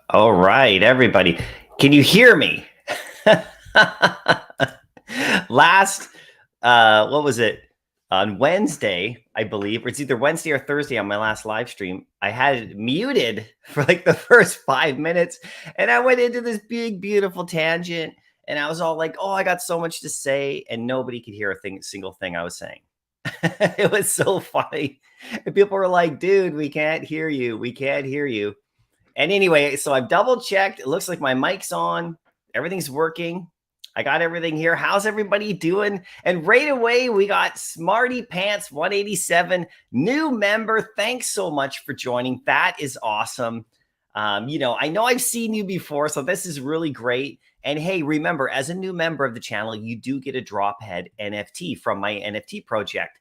All right, everybody. Can you hear me? Last, what was it? On Wednesday, I believe, or it's either Wednesday or Thursday on my last live stream, I had it muted for like the first 5 minutes. And I went into this big, beautiful tangent. And I was all like, oh, I got so much to say. And nobody could hear a single thing I was saying. It was so funny. And people were like, dude, we can't hear you. We can't hear you. And anyway, so I've double checked. It looks like my mic's on. Everything's working. I got everything here. How's everybody doing? And right away, we got Smarty Pants 187, new member. Thanks so much for joining. That is awesome. I know I've seen you before, so this is really great. And hey, remember, as a new member of the channel, you do get a Drophead NFT from my NFT project.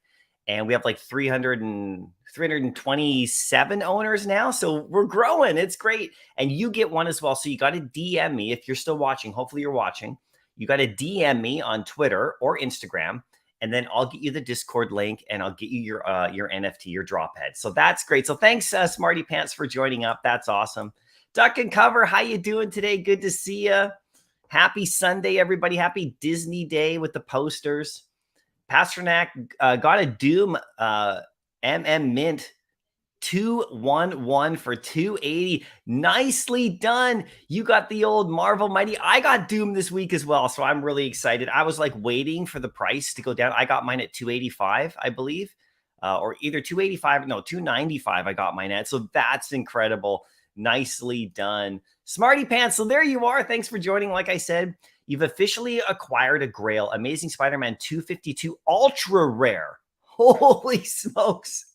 And we have like 327 owners now. So we're growing. It's great. And you get one as well. So you got to DM me if you're still watching. Hopefully you're watching. You got to DM me on Twitter or Instagram. And then I'll get you the Discord link and I'll get you your NFT, your Drophead. So that's great. So thanks, Smarty Pants, for joining up. That's awesome. Duck and Cover, how you doing today? Good to see you. Happy Sunday, everybody. Happy Disney Day with the posters. Pasternak got a Doom MM Mint 211 for 280. Nicely done. You got the old Marvel Mighty. I got Doom this week as well, so I'm really excited. I was like waiting for the price to go down. I got mine at 285, I believe, or either 285, no, 295 I got mine at. So that's incredible. Nicely done. Smarty Pants, so there you are. Thanks for joining. Like I said, you've officially acquired a Grail Amazing Spider-Man 252 Ultra Rare. Holy smokes.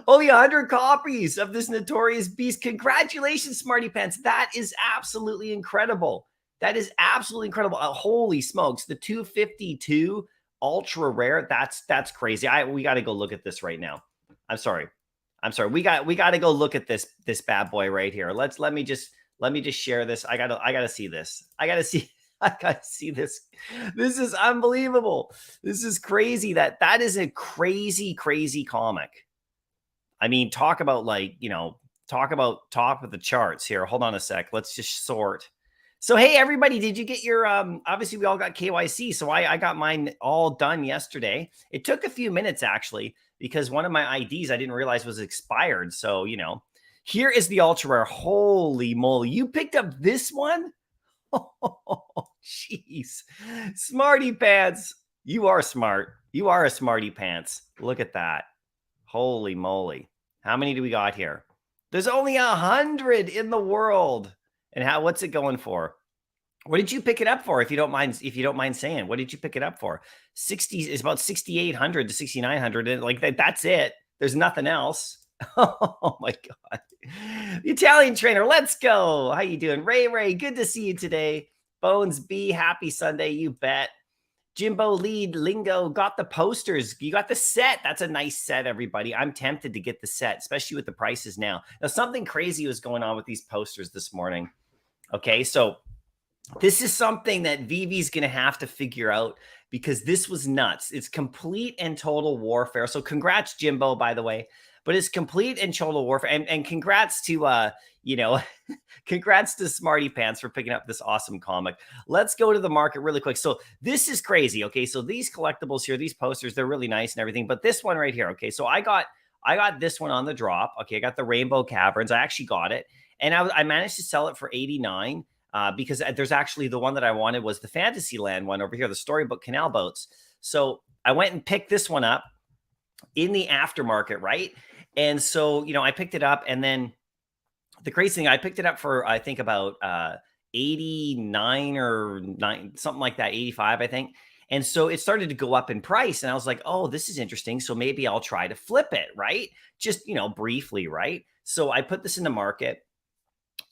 Only 100 copies of this notorious beast. Congratulations, Smarty Pants. That is absolutely incredible. That is absolutely incredible. Holy smokes. The 252 Ultra Rare. That's crazy. We got to go look at this right now. I'm sorry. We got to go look at this bad boy right here. Let me just share this. I gotta see this. I gotta see. I gotta see this. This is unbelievable. This is crazy. That is a crazy, crazy comic. I mean, talk about like, talk about top of the charts here. Hold on a sec. Let's just sort. So, hey, everybody, did you get your, obviously we all got KYC. So I got mine all done yesterday. It took a few minutes actually, because one of my IDs I didn't realize was expired. So, here is the ultra rare. Holy moly. You picked up this one? Oh, jeez. Smarty pants. You are smart. You are a smarty pants. Look at that. Holy moly. How many do we got here? There's only 100 in the world. And what's it going for? What did you pick it up for? If you don't mind saying, what did you pick it up for? 60 is about 6,800 to 6,900. And like that's it. There's nothing else. Oh my God. Italian trainer, let's go. How you doing? Ray, good to see you today. Bones B, happy Sunday, you bet. Jimbo Lead Lingo got the posters. You got the set. That's a nice set, everybody. I'm tempted to get the set, especially with the prices now. Now, something crazy was going on with these posters this morning. Okay, so this is something that Vivi's going to have to figure out because this was nuts. It's complete and total warfare. So congrats, Jimbo, by the way. But it's complete and total warfare. And congrats to, congrats to Smarty Pants for picking up this awesome comic. Let's go to the market really quick. So this is crazy. Okay, so these collectibles here, these posters, they're really nice and everything. But this one right here, okay, so I got this one on the drop. Okay, I got the Rainbow Caverns. I actually got it. And I managed to sell it for 89 because there's actually the one that I wanted was the Fantasyland one over here, the Storybook Canal Boats. So I went and picked this one up in the aftermarket, right? And so, I picked it up, and then the crazy thing, I picked it up for, I think about 89 or 9, something like that, 85, I think. And so it started to go up in price, and I was like, oh, this is interesting. So maybe I'll try to flip it, right? Just, briefly, right? So I put this in the market.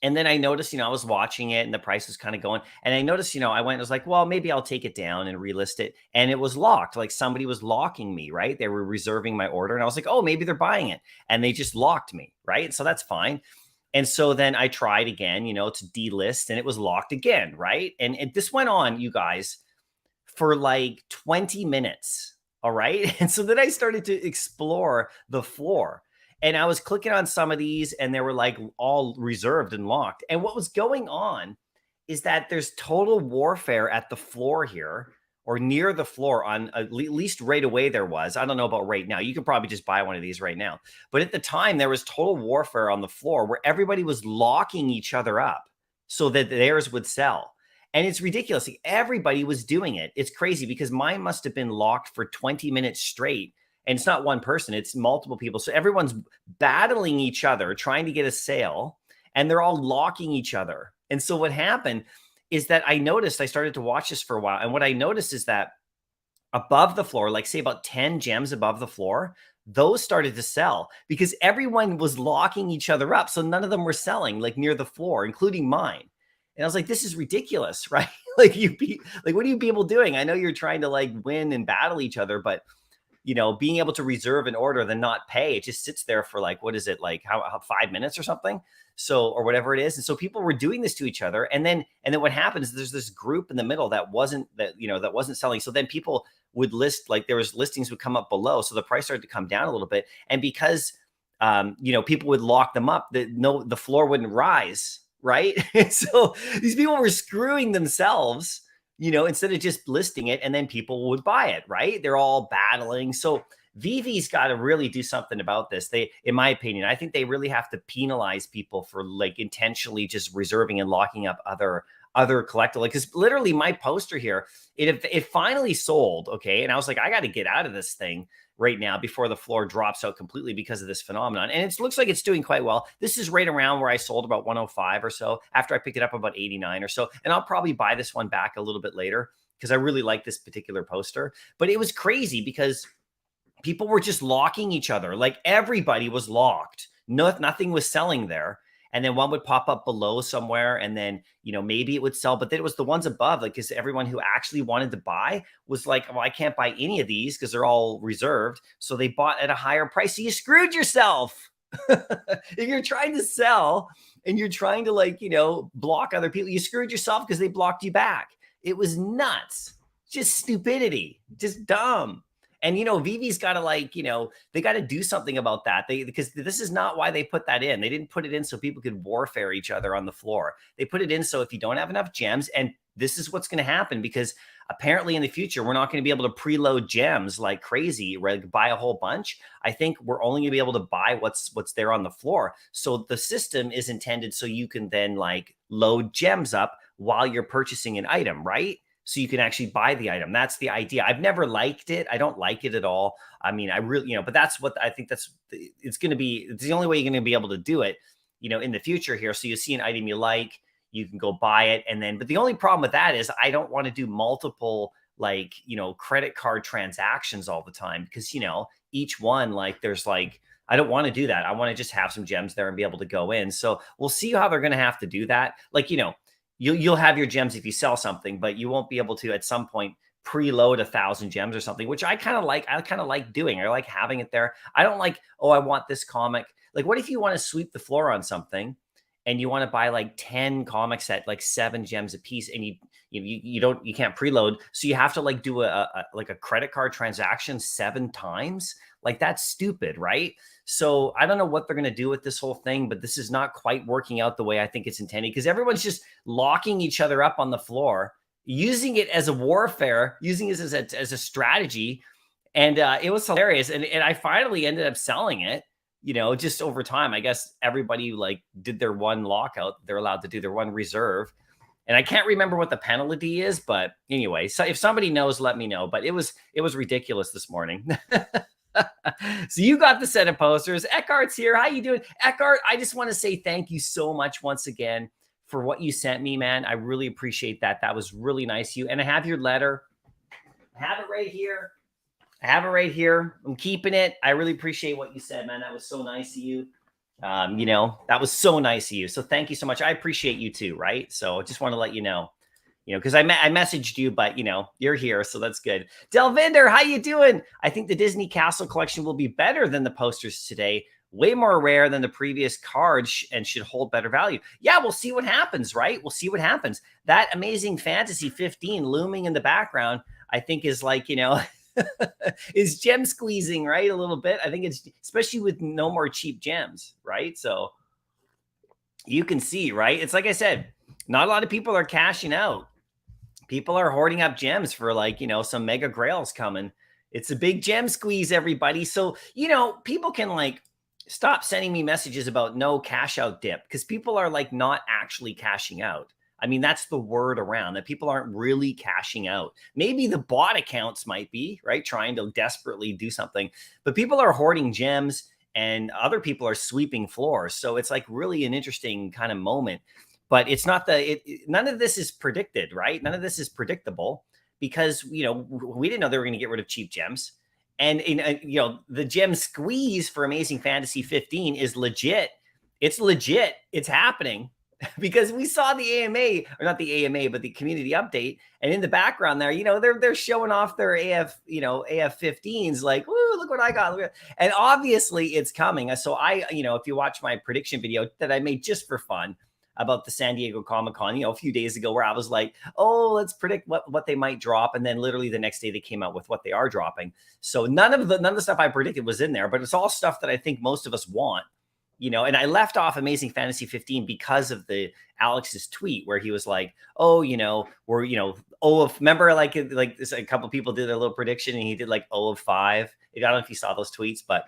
And then I noticed, I was watching it and the price was kind of going. And I noticed, I was like, well, maybe I'll take it down and relist it. And it was locked. Like somebody was locking me, right? They were reserving my order. And I was like, oh, maybe they're buying it. And they just locked me, right? So that's fine. And so then I tried again, to delist, and it was locked again, right? And this went on, you guys, for like 20 minutes. All right. And so then I started to explore the floor. And I was clicking on some of these and they were like all reserved and locked. And what was going on is that there's total warfare at the floor here or near the floor on at least right away there was. I don't know about right now. You could probably just buy one of these right now. But at the time, there was total warfare on the floor where everybody was locking each other up so that theirs would sell. And it's ridiculous. Everybody was doing it. It's crazy because mine must have been locked for 20 minutes straight. And it's not one person, it's multiple people. So everyone's battling each other, trying to get a sale, and they're all locking each other. And so what happened is that I started to watch this for a while. And what I noticed is that above the floor, like say about 10 gems above the floor, those started to sell because everyone was locking each other up. So none of them were selling like near the floor, including mine. And I was like, this is ridiculous, right? What are you people doing? I know you're trying to like win and battle each other, but being able to reserve an order, then not pay, it just sits there for like, what is it? Like how 5 minutes or something. So, or whatever it is. And so people were doing this to each other. And then what happens is there's this group in the middle that wasn't selling. So then people would list, like there was listings would come up below. So the price started to come down a little bit. And because, people would lock them up, the floor wouldn't rise. Right. And so these people were screwing themselves, instead of just listing it, and then people would buy it, right? They're all battling. So Vivi's got to really do something about this. In my opinion, I think they really have to penalize people for like intentionally just reserving and locking up other collectibles. Because literally my poster here, it finally sold. Okay. And I was like, I got to get out of this thing right now before the floor drops out completely because of this phenomenon. And it looks like it's doing quite well. This is right around where I sold about 105 or so after I picked it up about 89 or so. And I'll probably buy this one back a little bit later because I really like this particular poster. But it was crazy because people were just locking each other. Like everybody was locked. Nothing was selling there. And then one would pop up below somewhere, and then, maybe it would sell, but then it was the ones above, like, because everyone who actually wanted to buy was like, well, I can't buy any of these because they're all reserved. So they bought at a higher price. So you screwed yourself. If you're trying to sell and you're trying to block other people, you screwed yourself because they blocked you back. It was nuts. Just stupidity. Just dumb. And, Vivi's got to they got to do something about that. Because this is not why they put that in. They didn't put it in so people could warfare each other on the floor. They put it in so if you don't have enough gems, and this is what's going to happen, because apparently in the future, we're not going to be able to preload gems like crazy, right? Buy a whole bunch. I think we're only going to be able to buy what's there on the floor. So the system is intended so you can then load gems up while you're purchasing an item, right? So you can actually buy the item. That's the idea. I've never liked it. I don't like it at all. I mean, I really, but that's what I think it's going to be. It's the only way you're going to be able to do it, in the future here. So you see an item you like, you can go buy it. And then, but the only problem with that is I don't want to do multiple, credit card transactions all the time, because, each one, there's I don't want to do that. I want to just have some gems there and be able to go in. So we'll see how they're going to have to do that. You'll have your gems if you sell something, but you won't be able to at some point preload 1,000 gems or something, which I kind of like doing. I like having it there. I don't like, oh, I want this comic. What if you want to sweep the floor on something and you want to buy 10 comics at 7 gems a piece, and you can't preload. So you have to do a credit card transaction 7 times. That's stupid, right? So I don't know what they're going to do with this whole thing, but this is not quite working out the way I think it's intended, because everyone's just locking each other up on the floor, using it as a warfare, using it as a strategy. And it was hilarious. And I finally ended up selling it, just over time. I guess everybody did their one lockout. They're allowed to do their one reserve. And I can't remember what the penalty is, but anyway, so if somebody knows, let me know. But it was ridiculous this morning. So you got the set of posters. Eckhart's here. How you doing? Eckhart, I just want to say thank you so much once again for what you sent me, man. I really appreciate that. That was really nice of you. And I have your letter. I have it right here. I'm keeping it. I really appreciate what you said, man. That was so nice of you. That was so nice of you. So thank you so much. I appreciate you too, right? So I just want to let you know. Because I messaged you, but, you're here, so that's good. Delvinder, how you doing? I think the Disney Castle collection will be better than the posters today. Way more rare than the previous cards and should hold better value. Yeah, we'll see what happens, right? We'll see what happens. That Amazing Fantasy 15 looming in the background, I think is is gem squeezing, right? A little bit. I think it's, especially with no more cheap gems, right? So you can see, right? It's like I said, not a lot of people are cashing out. People are hoarding up gems for some mega grails coming. It's a big gem squeeze, everybody. So, people can stop sending me messages about no cash out dip, because people are not actually cashing out. I mean, that's the word around, that people aren't really cashing out. Maybe the bot accounts might be, right, trying to desperately do something, but people are hoarding gems and other people are sweeping floors. So it's really an interesting kind of moment. But it's not none of this is predicted, right? None of this is predictable, because, we didn't know they were going to get rid of cheap gems. And, the gem squeeze for Amazing Fantasy 15 is legit. It's legit. It's happening, because we saw the AMA, or not the AMA, but the community update. And in the background there, they're showing off their AF 15s, woo, look what I got. And obviously it's coming. So if you watch my prediction video that I made just for fun about the San Diego Comic-Con, a few days ago, where I was like, oh, let's predict what they might drop. And then literally the next day they came out with what they are dropping. So none of the stuff I predicted was in there, but it's all stuff that I think most of us want, and I left off Amazing Fantasy 15 because of the Alex's tweet where he was like, oh, remember this, a couple people did a little prediction and he did 0 of 5. I don't know if you saw those tweets, but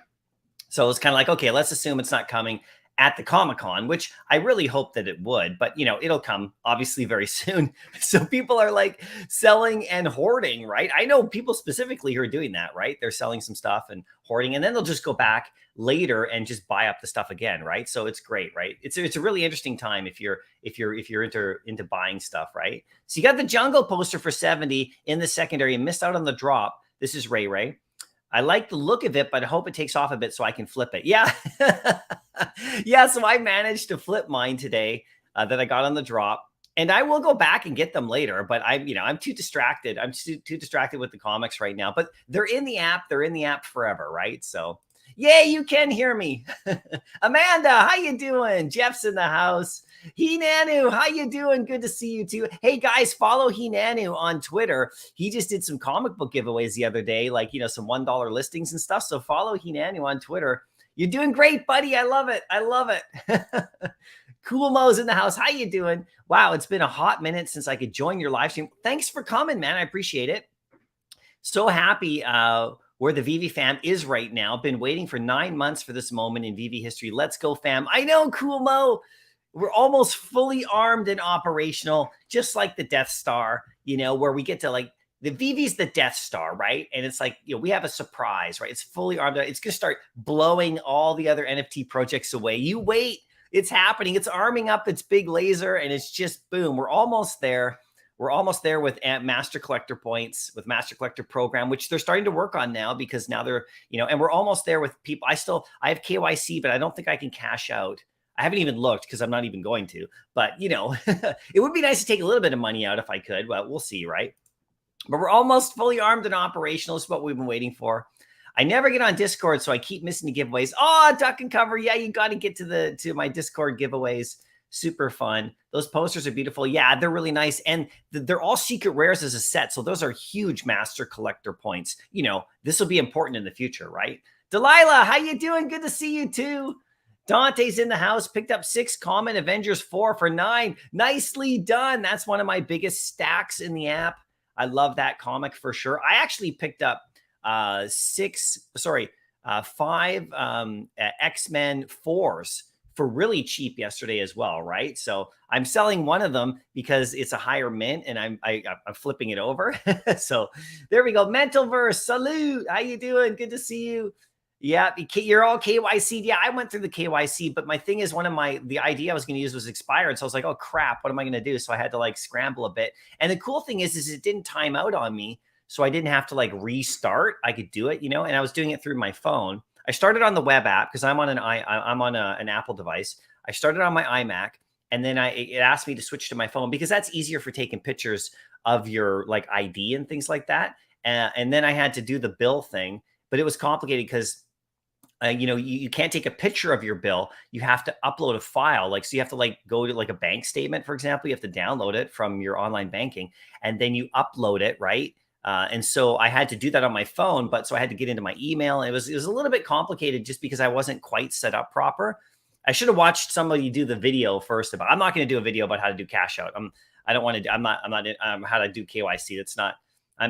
so it was kind of okay, let's assume it's not coming at the Comic-Con, which I really hope that it would, but it'll come obviously very soon. So people are selling and hoarding, right? I know people specifically who are doing that, right? They're selling some stuff and hoarding, and then they'll just go back later and just buy up the stuff again, right? So it's great, right? It's a really interesting time if you're into buying stuff, right? So you got the Jungle poster for 70 in the secondary and missed out on the drop. This is Ray. I like the look of it, but I hope it takes off a bit so I can flip it. Yeah. Yeah. So I managed to flip mine today that I got on the drop, and I will go back and get them later, but I'm too distracted. I'm too distracted with the comics right now, but they're in the app. They're in the app forever. Right. So yeah, you can hear me. Amanda, how you doing? Jeff's in the house. Hinanu, how you doing? Good to see you too. Hey guys, follow Hinanu on Twitter. He just did some comic book giveaways the other day, like, some $1 listings and stuff. So follow Hinanu on Twitter. You're doing great, buddy. I love it. I love it. Cool Mo's in the house. How you doing? Wow, it's been a hot minute since I could join your live stream. Thanks for coming, man. I appreciate it. So happy where the VV fam is right now. Been waiting for 9 months for this moment in VV history. Let's go, fam. I know, Cool Mo. We're almost fully armed and operational, just like the Death Star, where we get to like, the VV's the Death Star, right? And it's like, we have a surprise, right? It's fully armed. It's going to start blowing all the other NFT projects away. You wait. It's happening. It's arming up its big laser, and it's just boom. We're almost there. We're almost there with Master Collector points, with Master Collector program, which they're starting to work on now because now they're, and we're almost there with people. I have KYC, but I don't think I can cash out. I haven't even looked because I'm not even going to, but it would be nice to take a little bit of money out if I could. Well, we'll see, right? But we're almost fully armed and operational. This is what we've been waiting for. I never get on Discord, so I keep missing the giveaways. Oh, duck and cover. Yeah, you got to get to my Discord giveaways. Super fun. Those posters are beautiful. Yeah, they're really nice. And they're all secret rares as a set. So those are huge Master Collector points. This will be important in the future, right? Delilah, how you doing? Good to see you too. Dante's in the house, picked up 6 common, Avengers 4 for 9. Nicely done. That's one of my biggest stacks in the app. I love that comic for sure. I actually picked up 5 X-Men 4s for really cheap yesterday as well, right? So I'm selling one of them because it's a higher mint, and I'm flipping it over. So there we go. Mentalverse, salute. How you doing? Good to see you. Yeah, you're all KYC. Yeah, I went through the KYC, but my thing is the ID I was going to use was expired. So I was like, oh crap, what am I going to do? So I had to like scramble a bit. And the cool thing is it didn't time out on me. So I didn't have to like restart. I could do it, and I was doing it through my phone. I started on the web app because I'm on an Apple device. I started on my iMac, and then it asked me to switch to my phone because that's easier for taking pictures of your like ID and things like that. And then I had to do the bill thing, but it was complicated because you can't take a picture of your bill. You have to upload a file. So you have to like go to like a bank statement, for example. You have to download it from your online banking, and then you upload it, right? And so I had to do that on my phone, so I had to get into my email. It was a little bit complicated just because I wasn't quite set up proper. I should have watched somebody do the video first I'm not going to do a video about how to do cash out. I'm not how to do KYC.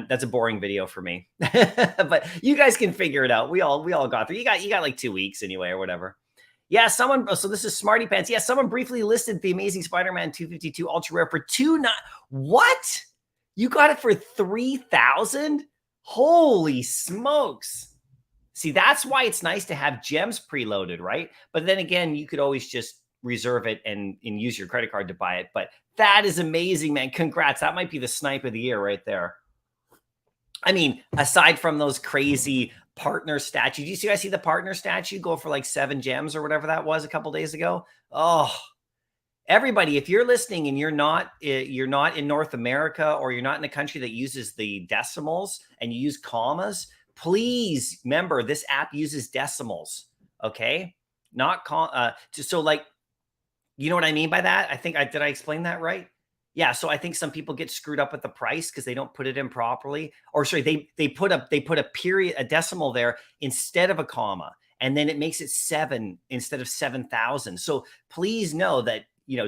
That's a boring video for me, but you guys can figure it out. We all got through. You got like 2 weeks anyway, or whatever. Yeah, so this is Smarty Pants. Yeah, someone briefly listed the Amazing Spider-Man 252 Ultra Rare for What? You got it for 3,000? Holy smokes. See, that's why it's nice to have gems preloaded, right? But then again, you could always just reserve it and use your credit card to buy it. But that is amazing, man. Congrats. That might be the snipe of the year right there. I mean, aside from those crazy partner statues, you guys see the partner statue go for like 7 gems or whatever that was a couple days ago? Oh, everybody, if you're listening and you're not in North America, or you're not in a country that uses the decimals and you use commas, please remember this app uses decimals. Okay, not so like, you know what I mean by that? Did I explain that right? Yeah, so I think some people get screwed up with the price because they don't put it in properly. Or sorry, they put a period, a decimal there instead of a comma, and then it makes it 7 instead of 7,000. So please know that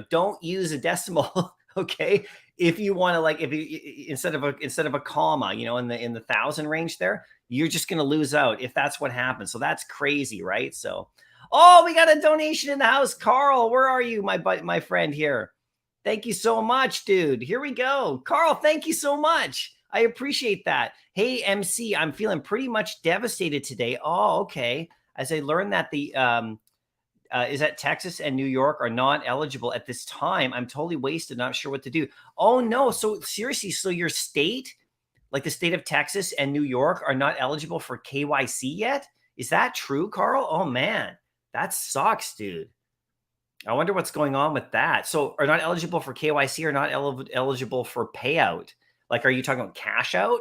don't use a decimal. Okay, if you want to if you instead of a comma, in the 1,000 range there, you're just going to lose out if that's what happens. So that's crazy, right? So, oh, we got a donation in the house, Carl. Where are you, my friend here? Thank you so much, dude. Here we go. Carl, thank you so much. I appreciate that. Hey, MC, I'm feeling pretty much devastated today. Oh, okay. As I learned that is that Texas and New York are not eligible at this time. I'm totally wasted, not sure what to do. Oh, no. So seriously, so your state, like the state of Texas and New York, are not eligible for KYC yet? Is that true, Carl? Oh, man. That sucks, dude. I wonder what's going on with that. So are not eligible for KYC, or not eligible for payout? Like, are you talking about cash out?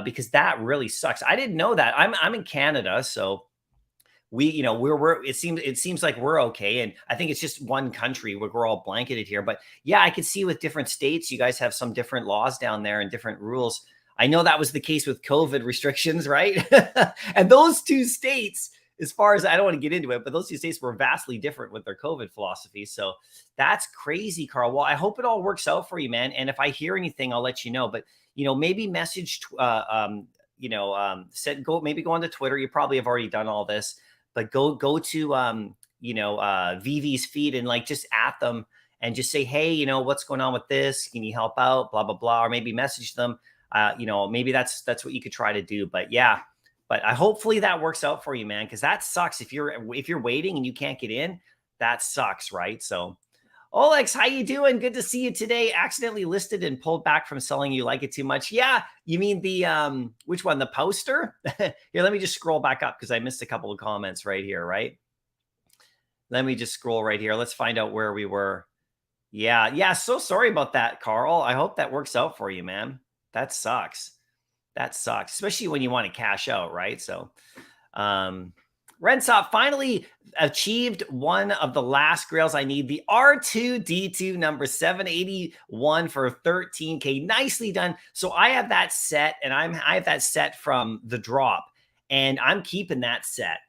Because that really sucks. I didn't know that. I'm in Canada, so it seems like we're okay. And I think it's just one country where we're all blanketed here. But yeah, I could see with different states, you guys have some different laws down there and different rules. I know that was the case with COVID restrictions, right? And those two states, as far as I don't want to get into it, but those two states were vastly different with their COVID philosophy. So that's crazy, Carl. Well, I hope it all works out for you, man. And if I hear anything, I'll let you know. But maybe message, maybe go onto Twitter. You probably have already done all this, but go to VV's feed and like just at them and just say, hey, what's going on with this? Can you help out? Blah blah blah, or maybe message them. Maybe that's what you could try to do. But yeah. But hopefully that works out for you, man, because that sucks. If you're waiting and you can't get in, that sucks, right? So, Olex, how you doing? Good to see you today. Accidentally listed and pulled back from selling. You like it too much? Yeah, you mean the which one? The poster? Here, let me just scroll back up because I missed a couple of comments right here. Right? Let me just scroll right here. Let's find out where we were. Yeah. So sorry about that, Carl. I hope that works out for you, man. That sucks. That sucks, especially when you want to cash out, right? So, Rensop finally achieved one of the last grails I need, the R2D2 number 781 for 13K. Nicely done. So I have that set, and I have that set from the drop, and I'm keeping that set,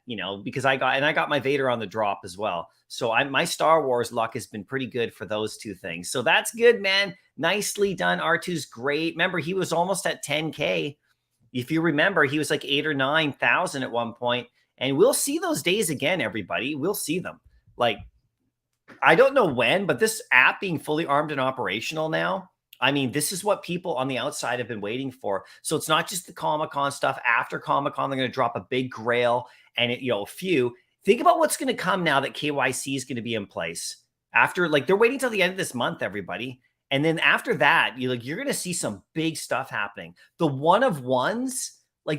because I got my Vader on the drop as well. So my Star Wars luck has been pretty good for those two things. So that's good, man. Nicely done. R2's great. Remember, he was almost at 10K. If you remember, he was like 8,000 or 9,000 at one point. And we'll see those days again, everybody. We'll see them. Like, I don't know when, but this app being fully armed and operational now, I mean, this is what people on the outside have been waiting for. So it's not just the Comic-Con stuff. After Comic-Con, they're going to drop a big Grail and a few. Think about what's going to come now that KYC is going to be in place. After, they're waiting till the end of this month, everybody. And then after that, you're going to see some big stuff happening. The one of ones,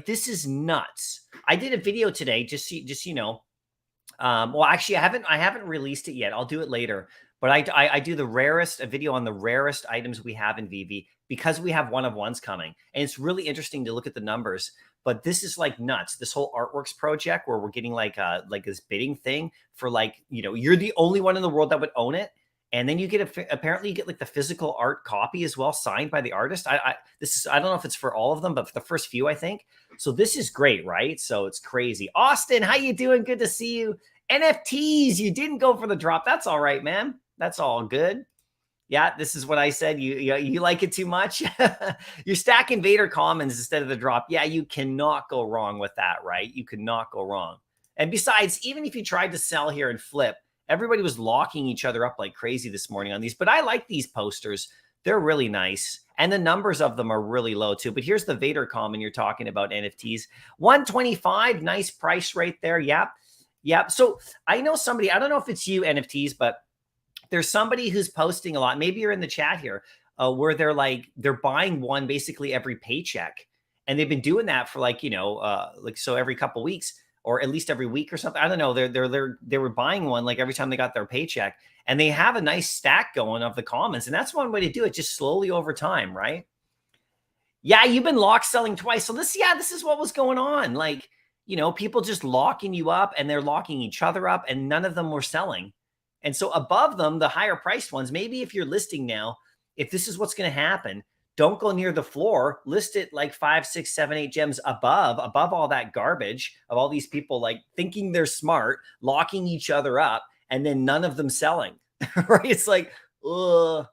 this is nuts. I did a video today, just well, actually, I haven't released it yet. I'll do it later. But I do a video on the rarest items we have in VV because we have one of ones coming. And it's really interesting to look at the numbers. But this is nuts. This whole Artworks project where we're getting this bidding thing for you're the only one in the world that would own it. And then you apparently you get the physical art copy as well, signed by the artist. I don't know if it's for all of them, but for the first few, I think. So this is great, right? So it's crazy. Austin, how you doing? Good to see you. NFTs, you didn't go for the drop. That's all right, man. That's all good. Yeah, this is what I said. You like it too much? You're stacking Vader commons instead of the drop. Yeah, you cannot go wrong with that, right? You cannot go wrong. And besides, even if you tried to sell here and flip, everybody was locking each other up like crazy this morning on these. But I like these posters. They're really nice. And the numbers of them are really low too. But here's the Vader common you're talking about, NFTs. 125, nice price right there. Yep. So I know somebody, I don't know if it's you, NFTs, but there's somebody who's posting a lot. Maybe you're in the chat here where they're buying one basically every paycheck. And they've been doing that for so every couple weeks or at least every week or something. I don't know. They were buying one every time they got their paycheck, and they have a nice stack going of the commons. And that's one way to do it, just slowly over time, right? Yeah, you've been lock selling twice. So this is what was going on. People just locking you up, and they're locking each other up, and none of them were selling. And so above them, the higher priced ones, maybe if you're listing now, if this is what's going to happen, don't go near the floor, list it 5, 6, 7, 8 gems above all that garbage of all these people thinking they're smart, locking each other up, and then none of them selling, right? It's ugh.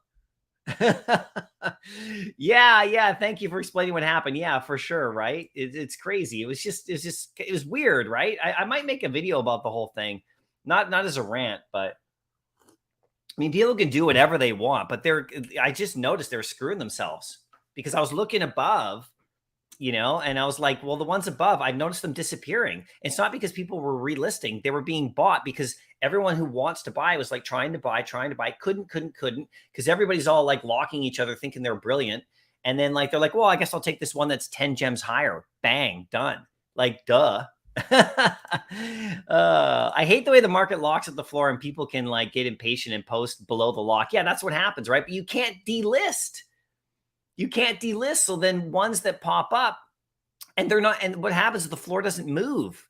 Yeah. Thank you for explaining what happened. Yeah, for sure. Right. It's crazy. It was weird. Right. I might make a video about the whole thing, not as a rant, but I mean, people can do whatever they want, but I just noticed they're screwing themselves because I was looking above, and I was like, well, the ones above, I've noticed them disappearing. It's not because people were relisting. They were being bought because everyone who wants to buy was trying to buy, couldn't, because everybody's all locking each other, thinking they're brilliant. And then they're like, well, I guess I'll take this one that's 10 gems higher. Bang, done. Duh. I hate the way the market locks at the floor and people can get impatient and post below the lock. Yeah, that's what happens, right? But you can't delist. So then ones that pop up and they're not, and what happens is the floor doesn't move.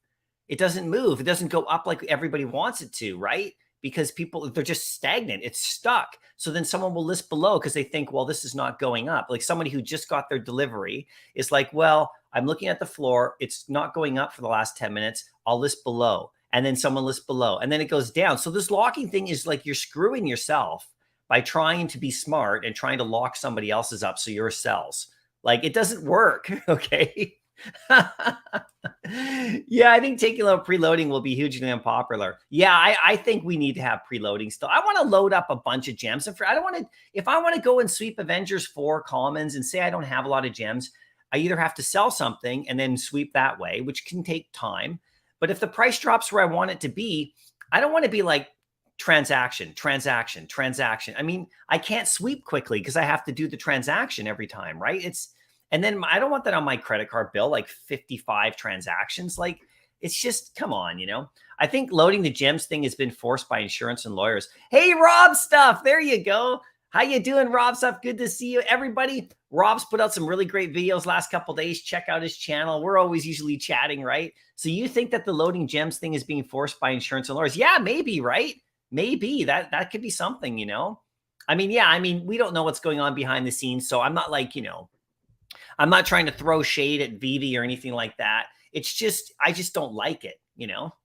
It doesn't move. It doesn't go up like everybody wants it to, right? Because people, they're just stagnant. It's stuck. So then someone will list below because they think, well, this is not going up. Like somebody who just got their delivery is like, well, I'm looking at the floor. It's not going up for the last 10 minutes. I'll list below. And then someone lists below. And then it goes down. So this locking thing is like you're screwing yourself by trying to be smart and trying to lock somebody else's up so yours sells. Like it doesn't work. Okay. Yeah, I think taking a little preloading will be hugely unpopular. Yeah, I think we need to have preloading still. I want to load up a bunch of gems. And I don't want to, if I want to go and sweep Avengers 4 commons and say I don't have a lot of gems, I either have to sell something and then sweep that way, which can take time. But if the price drops where I want it to be, I don't want to be like transaction. I mean, I can't sweep quickly because I have to do the transaction every time, right? And then I don't want that on my credit card bill, like 55 transactions. Like, it's just, come on, I think loading the gems thing has been forced by insurance and lawyers. Hey, Rob Stuff, there you go. How you doing, Rob Stuff? Good to see you, everybody. Rob's put out some really great videos last couple of days. Check out his channel. We're always usually chatting, right? So you think that the loading gems thing is being forced by insurance and lawyers? Yeah, maybe, right? Maybe that could be something, I mean, we don't know what's going on behind the scenes. So I'm not like, I'm not trying to throw shade at Vivi or anything like that. It's just, I just don't like it, well,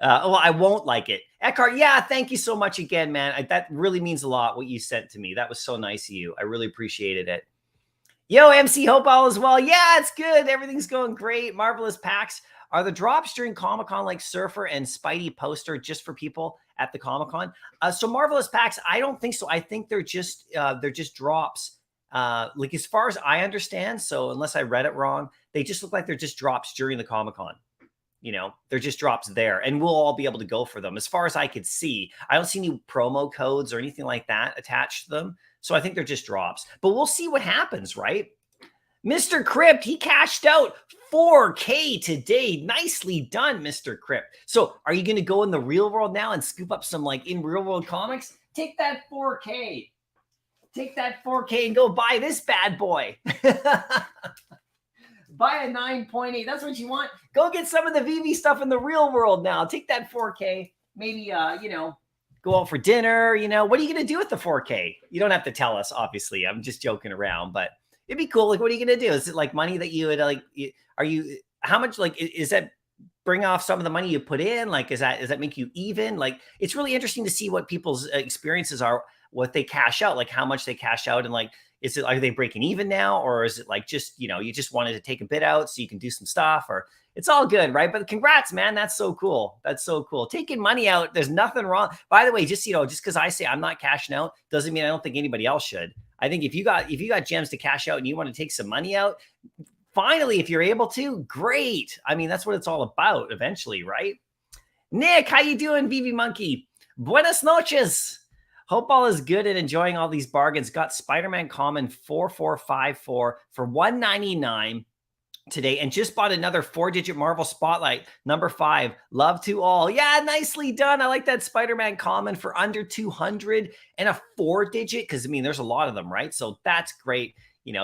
I won't like it. Eckhart, yeah, thank you so much again, man. That really means a lot, what you sent to me. That was so nice of you. I really appreciated it. Yo, MC Hopewell as well. Yeah, it's good. Everything's going great. Marvelous packs. Are the drops during Comic-Con like Surfer and Spidey poster just for people at the Comic-Con? So Marvelous packs, I don't think so. I think they're just drops. Like as far as I understand, so unless I read it wrong, they just look like they're just drops during the Comic-Con. They're just drops there, and we'll all be able to go for them. As far as I could see, I don't see any promo codes or anything like that attached to them. So I think they're just drops, but we'll see what happens, right? Mr. Crypt, he cashed out 4K today. Nicely done, Mr. Crypt. So are you going to go in the real world now and scoop up some like in real world comics? Take that 4K. Take that 4K and go buy this bad boy. Buy a 9.8. That's what you want. Go get some of the VV stuff in the real world now. Take that 4K. Maybe, go out for dinner. What are you going to do with the 4K? You don't have to tell us, obviously. I'm just joking around, but it'd be cool. Like, what are you going to do? Is it like money that you would like? How much, like, is that bring off some of the money you put in? Like, does that make you even? Like, it's really interesting to see what people's experiences are, what they cash out, like how much they cash out. And like, are they breaking even now? Or is it like, just, you just wanted to take a bit out so you can do some stuff, or it's all good, right? But congrats, man. That's so cool. That's so cool. Taking money out. There's nothing wrong. By the way, just because I say I'm not cashing out doesn't mean I don't think anybody else should. I think if you got gems to cash out and you want to take some money out, finally, if you're able to, great. I mean, that's what it's all about eventually, right? Nick, how you doing, VV Monkey? Buenas noches. Hope all is good and enjoying all these bargains. Got Spider-Man Common 4454 for $199 today, and just bought another 4-digit Marvel Spotlight number 5. Love to all. Yeah, nicely done. I like that Spider-Man Common for under 200 and a 4-digit, because I mean, there's a lot of them, right? So that's great.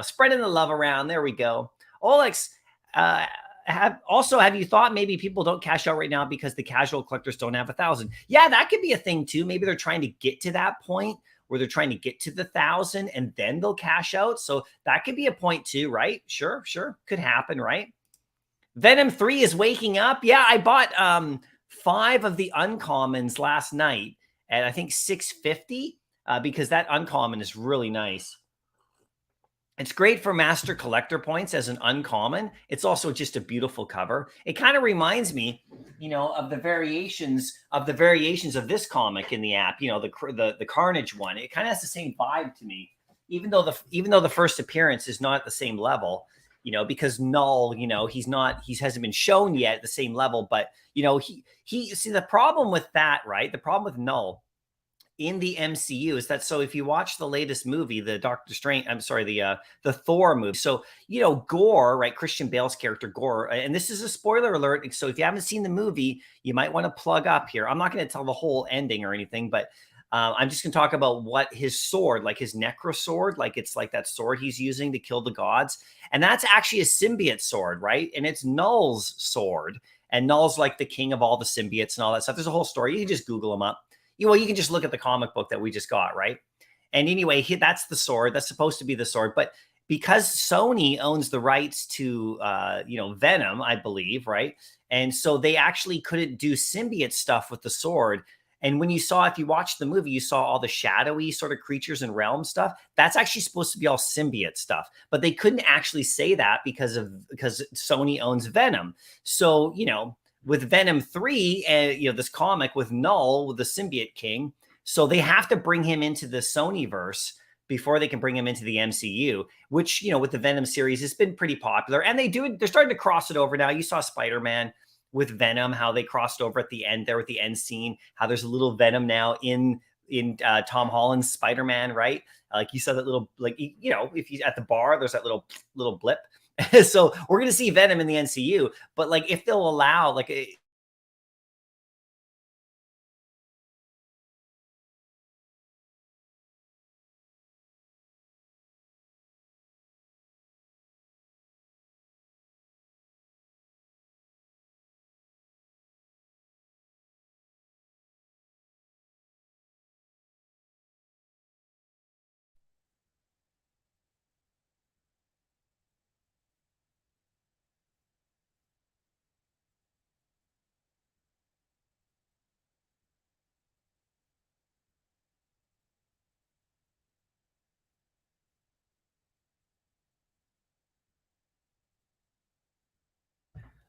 Spreading the love around. There we go. Olex, have you thought maybe people don't cash out right now because the casual collectors don't have 1,000? Yeah, that could be a thing too. Maybe they're trying to get to that point where they're trying to get to the 1,000 and then they'll cash out. So that could be a point too, right? Sure. Could happen, right? Venom 3 is waking up. Yeah, I bought 5 of the uncommons last night at I think $650 because that uncommon is really nice. It's great for master collector points as an uncommon. It's also just a beautiful cover. It kind of reminds me, of the variations of this comic in the app. The Carnage one. It kind of has the same vibe to me, even though the first appearance is not at the same level. Because Null, he hasn't been shown yet at the same level. But he see the problem with that, right? The problem with Null in the MCU is that, so if you watch the latest movie, the the Thor movie, so Gore, right, Christian Bale's character Gore, and this is a spoiler alert, so if you haven't seen the movie, you might want to plug up here. I'm not going to tell the whole ending or anything, but I'm just going to talk about what his sword, like his Necro sword, like it's like that sword he's using to kill the gods, and that's actually a symbiote sword, right? And it's Null's sword. And Null's like the king of all the symbiotes and all that stuff. There's a whole story. You can just Google them up. You can just look at the comic book that we just got, right? And anyway, that's the sword. That's supposed to be the sword. But because Sony owns the rights to, Venom, I believe, right? And so they actually couldn't do symbiote stuff with the sword. And when if you watched the movie, you saw all the shadowy sort of creatures and realm stuff. That's actually supposed to be all symbiote stuff, but they couldn't actually say that because Sony owns Venom. So, with Venom 3 and, this comic with Null, with the symbiote king, so they have to bring him into the Sonyverse before they can bring him into the MCU, which, with the Venom series has been pretty popular. And they're starting to cross it over now. You saw Spider-Man with Venom, how they crossed over at the end there with the end scene, how there's a little Venom now in Tom Holland's Spider-Man, right? Like you saw that little, if he's at the bar, there's that little blip. So we're going to see Venom in the MCU, but if they'll allow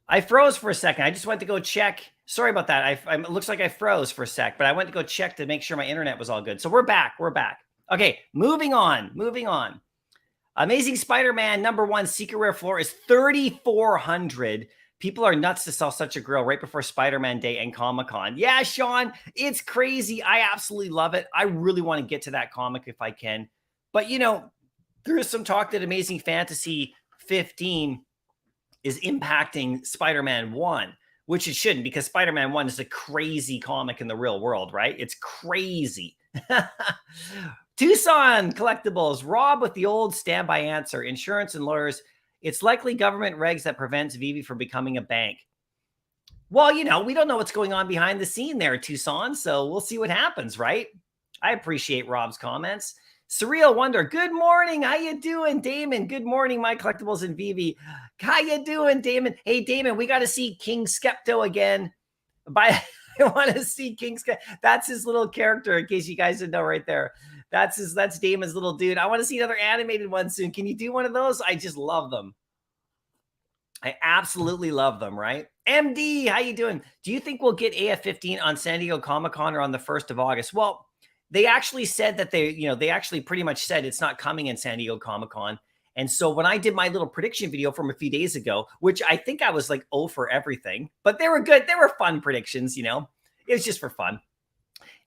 I froze for a second. I just went to go check. Sorry about that. It looks like I froze for a sec, but I went to go check to make sure my internet was all good. So we're back. Okay, moving on. Amazing Spider-Man #1 Secret Rare floor is 3,400. People are nuts to sell such a grill right before Spider-Man Day and Comic-Con. Yeah, Sean, it's crazy. I absolutely love it. I really want to get to that comic if I can. But, there is some talk that Amazing Fantasy 15 is impacting Spider-Man 1, which it shouldn't, because Spider-Man 1 is a crazy comic in the real world, right? It's crazy. Tucson Collectibles, Rob with the old standby answer. Insurance and lawyers, it's likely government regs that prevents Vivi from becoming a bank. Well, we don't know what's going on behind the scene there, Tucson, so we'll see what happens, right? I appreciate Rob's comments. Surreal Wonder, good morning. How you doing, Damon? Good morning, Mycollectables and Vivi. How you doing, Damon? Hey, Damon, we got to see King Skepto again. I want to see King Skepto. That's his little character, in case you guys didn't know right there. That's Damon's little dude. I want to see another animated one soon. Can you do one of those? I just love them. I absolutely love them, right? MD, how you doing? Do you think we'll get AF15 on San Diego Comic-Con or on the 1st of August? Well, they actually said that they actually pretty much said it's not coming in San Diego Comic-Con. And so when I did my little prediction video from a few days ago, which I think I was like, oh, for everything, but they were good. They were fun predictions, it was just for fun.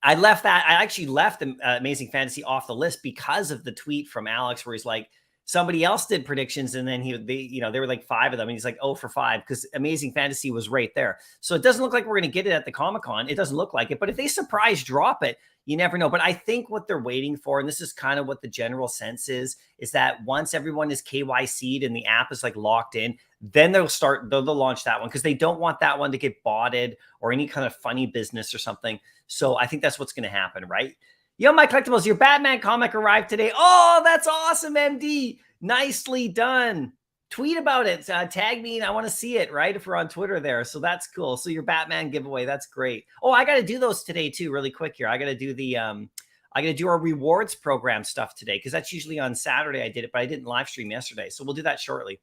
I actually left Amazing Fantasy off the list because of the tweet from Alex where he's like, somebody else did predictions, and then there were like 5 of them, and he's like, oh for 5, because Amazing Fantasy was right there. So it doesn't look like we're going to get it at the Comic-Con. It doesn't look like it, but if they surprise drop it, you never know. But I think what they're waiting for, and this is kind of what the general sense is that once everyone is KYC'd and the app is like locked in, then they'll launch that one, because they don't want that one to get botted or any kind of funny business or something. So I think that's what's going to happen, right? Yo, Mycollectables, your Batman comic arrived today. Oh, that's awesome, MD. Nicely done. Tweet about it. Tag me, and I want to see it, right? If we're on Twitter there. So that's cool. So your Batman giveaway, that's great. Oh, I got to do those today too, really quick here. I got to do our rewards program stuff today, because that's usually on Saturday. I did it, but I didn't live stream yesterday. So we'll do that shortly.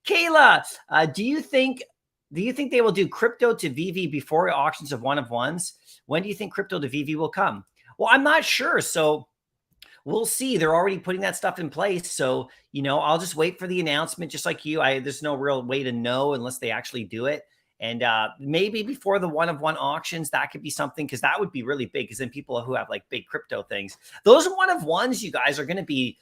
Kayla, do you think they will do crypto to VV before auctions of one of ones? When do you think crypto to VV will come? Well, I'm not sure. So we'll see. They're already putting that stuff in place. So, I'll just wait for the announcement, just like you. There's no real way to know unless they actually do it. And maybe before the one of one auctions, that could be something, because that would be really big. Because then people who have like big crypto things, those one of ones, you guys, are going to be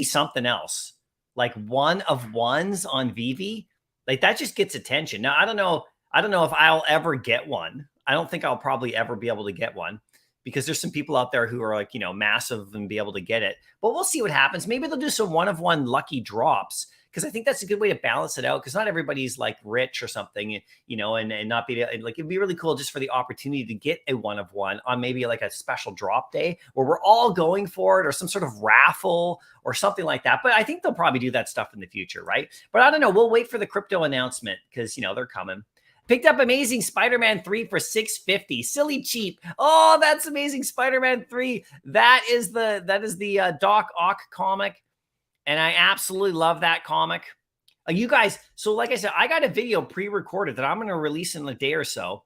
something else. Like one of ones on VV, like that just gets attention. Now, I don't know if I'll ever get one. I don't think I'll probably ever be able to get one, because there's some people out there who are like, massive and be able to get it. But we'll see what happens. Maybe they'll do some one of one lucky drops, because I think that's a good way to balance it out, because not everybody's like rich or something, you know, and not be like, it'd be really cool just for the opportunity to get a 1 of 1 on maybe like a special drop day where we're all going for it, or some sort of raffle or something like that. But I think they'll probably do that stuff in the future, right? But I don't know. We'll wait for the crypto announcement, because, you know, they're coming. Picked up Amazing Spider-Man 3 for $6.50. Silly cheap. Oh, that's Amazing Spider-Man 3. That is the Doc Ock comic, and I absolutely love that comic. You guys, so like I said, I got a video pre-recorded that I'm going to release in a day or so.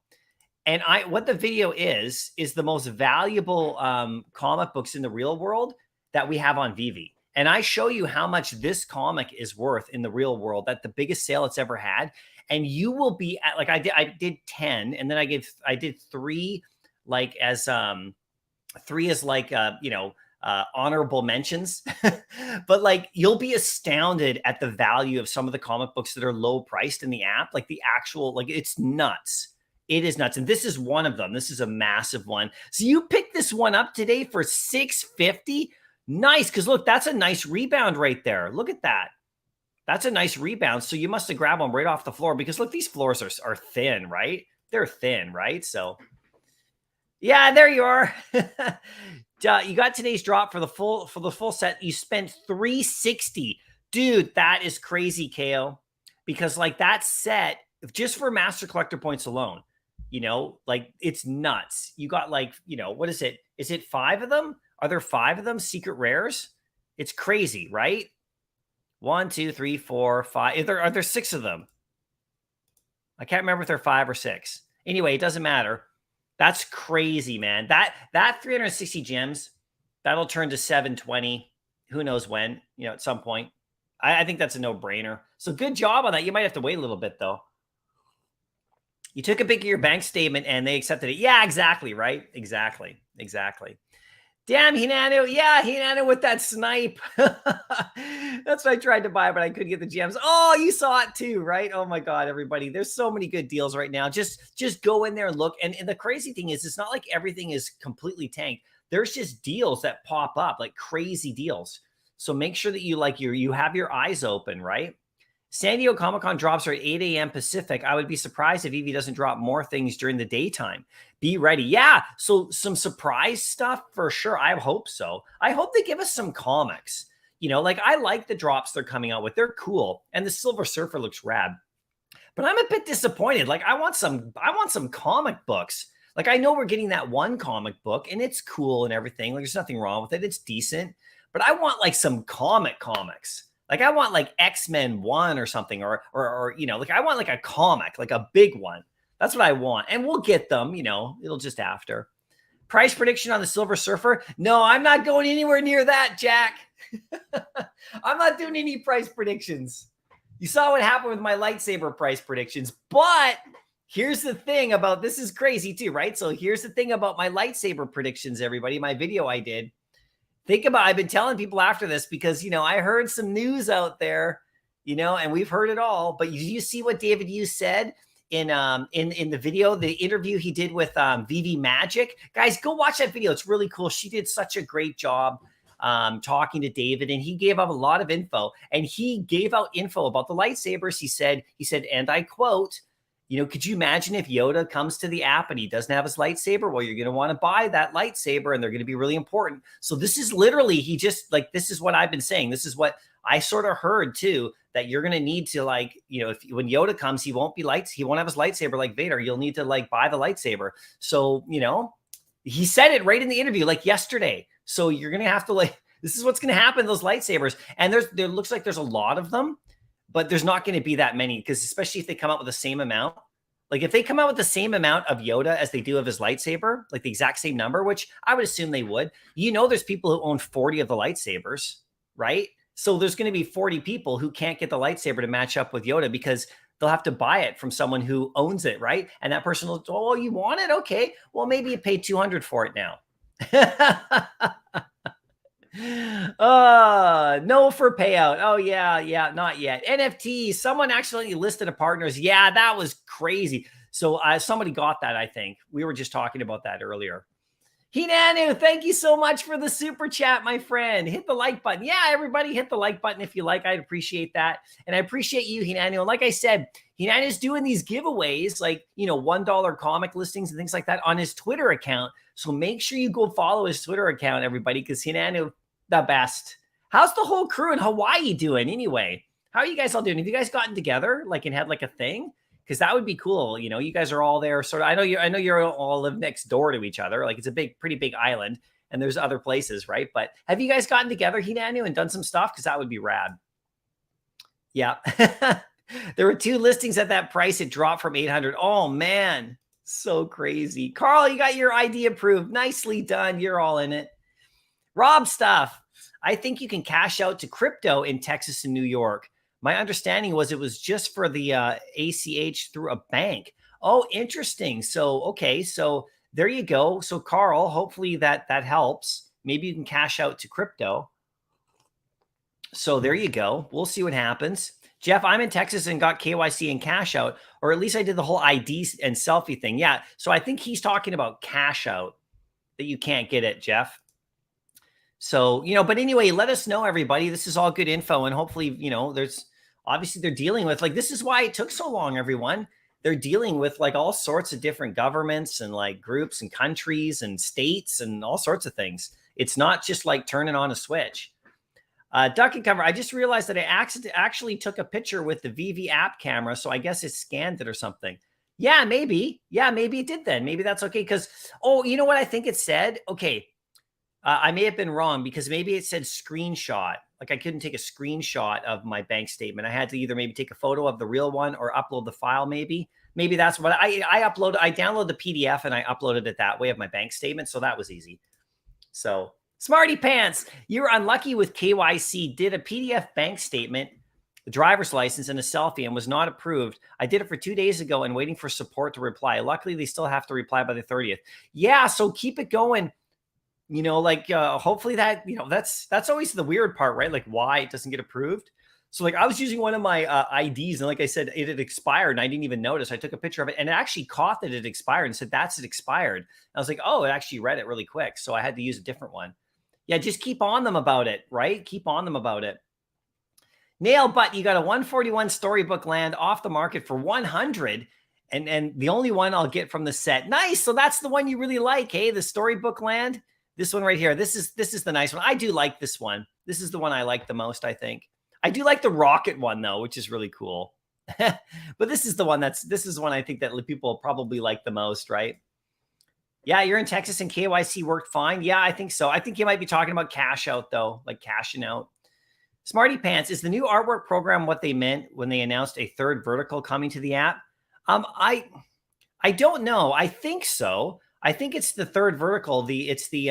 And what the video is the most valuable comic books in the real world that we have on Vivi. And I show you how much this comic is worth in the real world, that the biggest sale it's ever had. And you will be at, like, I did 10, and then I did 3, like, as 3 as like, you know, honorable mentions. But like, you'll be astounded at the value of some of the comic books that are low priced in the app. Like the actual, like, it's nuts. It is nuts. And this is one of them. This is a massive one. So you picked this one up today for $6.50. Nice. Because look, that's a nice rebound right there. Look at that. That's a nice rebound. So you must have grabbed them right off the floor, because look, these floors are thin, right? They're thin, right? So yeah, there you are. You got today's drop for the full set. You spent $360. Dude, that is crazy, KO. Because like that set, just for Master Collector points alone, you know, like it's nuts. You got like, you know, what is it? Is it 5 of them? Are there 5 of them? Secret rares? It's crazy, right? 1, 2, 3, 4, 5. Are there 6 of them? I can't remember if they're 5 or 6. Anyway, it doesn't matter. That's crazy, man. That 360 gems, that'll turn to 720. Who knows when, you know, at some point. I think that's a no-brainer. So good job on that. You might have to wait a little bit, though. You took a pic of your bank statement and they accepted it. Yeah, exactly, right? Exactly. Damn, Hinano. Yeah, Hinano with that snipe. That's what I tried to buy, but I couldn't get the gems. Oh, you saw it too, right? Oh my God, everybody. There's so many good deals right now. Just go in there and look. And the crazy thing is, it's not like everything is completely tanked. There's just deals that pop up, like crazy deals. So make sure that you have your eyes open, right? San Diego Comic-Con drops are at 8 a.m. Pacific. I would be surprised if Eevee doesn't drop more things during the daytime. Be ready. Yeah, so some surprise stuff for sure. I hope so. I hope they give us some comics. You know, like I like the drops they're coming out with. They're cool. And the Silver Surfer looks rad. But I'm a bit disappointed. Like I want some comic books. Like I know we're getting that one comic book and it's cool and everything. Like there's nothing wrong with it. It's decent. But I want like some comics. Like I want like X-Men 1 or something, or you know, like I want like a comic, like a big one. That's what I want. And we'll get them, you know, it'll just after. Price prediction on the Silver Surfer? No, I'm not going anywhere near that, Jack. I'm not doing any price predictions. You saw what happened with my lightsaber price predictions. But here's the thing about, this is crazy too, right? So here's the thing about my lightsaber predictions, everybody, my video I did. Think about, I've been telling people after this because, you know, I heard some news out there, you know, and we've heard it all. But you see what David Hughes said in the video, the interview he did with Vivi Magic? Guys, go watch that video. It's really cool. She did such a great job talking to David, and he gave out a lot of info. And he gave out info about the lightsabers. He said, and I quote, you know, could you imagine if Yoda comes to the app and he doesn't have his lightsaber? Well, you're going to want to buy that lightsaber and they're going to be really important. So this is literally, this is what I've been saying. This is what I sort of heard too, that you're going to need to, like, you know, when Yoda comes, he won't have his lightsaber like Vader. You'll need to like buy the lightsaber. So, you know, he said it right in the interview, like yesterday. So you're going to have to this is what's going to happen, those lightsabers. And there looks like there's a lot of them. But there's not going to be that many, because especially if they come out with the same amount, like if they come out with the same amount of Yoda as they do of his lightsaber, like the exact same number, which I would assume they would, you know, there's people who own 40 of the lightsabers, right? So there's going to be 40 people who can't get the lightsaber to match up with Yoda because they'll have to buy it from someone who owns it, right? And that person will, oh, you want it? Okay. Well, maybe you pay $200 for it now. No for payout. Oh yeah, not yet. NFT, someone accidentally listed a partners. Yeah, that was crazy. So somebody got that, I think. We were just talking about that earlier. Hinanu, thank you so much for the super chat, my friend. Hit the like button. Yeah, everybody hit the like button if you like. I'd appreciate that. And I appreciate you, Hinanu. And like I said, Hinanu's doing these giveaways, like, $1 comic listings and things like that on his Twitter account. So make sure you go follow his Twitter account, everybody, because Hinanu, the best. How's the whole crew in Hawaii doing anyway? How are you guys all doing? Have you guys gotten together and had like a thing? Because that would be cool. You guys are all there. Sort of. I know you all live next door to each other. Like, it's a pretty big island, and there's other places, right? But have you guys gotten together, Hinanu, and done some stuff? Because that would be rad. Yeah. There were 2 listings at that price. It dropped from 800. Oh man, so crazy. Carl, you got your ID approved. Nicely done. You're all in it. Rob stuff. I think you can cash out to crypto in Texas and New York. My understanding was it was just for the ACH through a bank. Oh, interesting. So, okay. So there you go. So Carl, hopefully that helps. Maybe you can cash out to crypto. So there you go. We'll see what happens. Jeff, I'm in Texas and got KYC and cash out, or at least I did the whole ID and selfie thing. Yeah. So I think he's talking about cash out that you can't get it, Jeff. So, but anyway, let us know, everybody. This is all good info. And hopefully, there's obviously they're dealing with this is why it took so long, everyone. They're dealing with all sorts of different governments and groups and countries and states and all sorts of things. It's not just turning on a switch. Duck and cover. I just realized that I actually took a picture with the VV app camera. So I guess it scanned it or something. Yeah, maybe. Yeah, maybe it did then. Maybe that's okay. Because, you know what I think it said? Okay. I may have been wrong because maybe it said screenshot. I couldn't take a screenshot of my bank statement. I had to either maybe take a photo of the real one or upload the file. Maybe that's what I uploaded. I downloaded the PDF and I uploaded it that way of my bank statement. So that was easy. So Smarty Pants, you were unlucky with KYC. Did a PDF bank statement, the driver's license, and a selfie and was not approved. I did it for 2 days ago and waiting for support to reply. Luckily, they still have to reply by the 30th. Yeah, so keep it going. Hopefully that, that's always the weird part, right? Why it doesn't get approved. So I was using one of my IDs and like I said, it had expired and I didn't even notice. I took a picture of it and it actually caught that it expired and said, that's it expired. And I was like, oh, it actually read it really quick. So I had to use a different one. Yeah. Just keep on them about it, right? Keep on them about it. Nail Butt, you got a 141 Storybook Land off the market for 100. And the only one I'll get from the set. Nice. So that's the one you really like. Hey, the Storybook Land. This one right here. This is the nice one. I do like this one. This is the one I like the most, I think. I do like the rocket one though, which is really cool. But this is the one I think that people probably like the most, right? Yeah, you're in Texas and KYC worked fine. Yeah, I think so. I think you might be talking about cash out though, cashing out. Smarty Pants, is the new artwork program what they meant when they announced a 3rd vertical coming to the app? I don't know. I think so. I think it's the 3rd vertical. It's the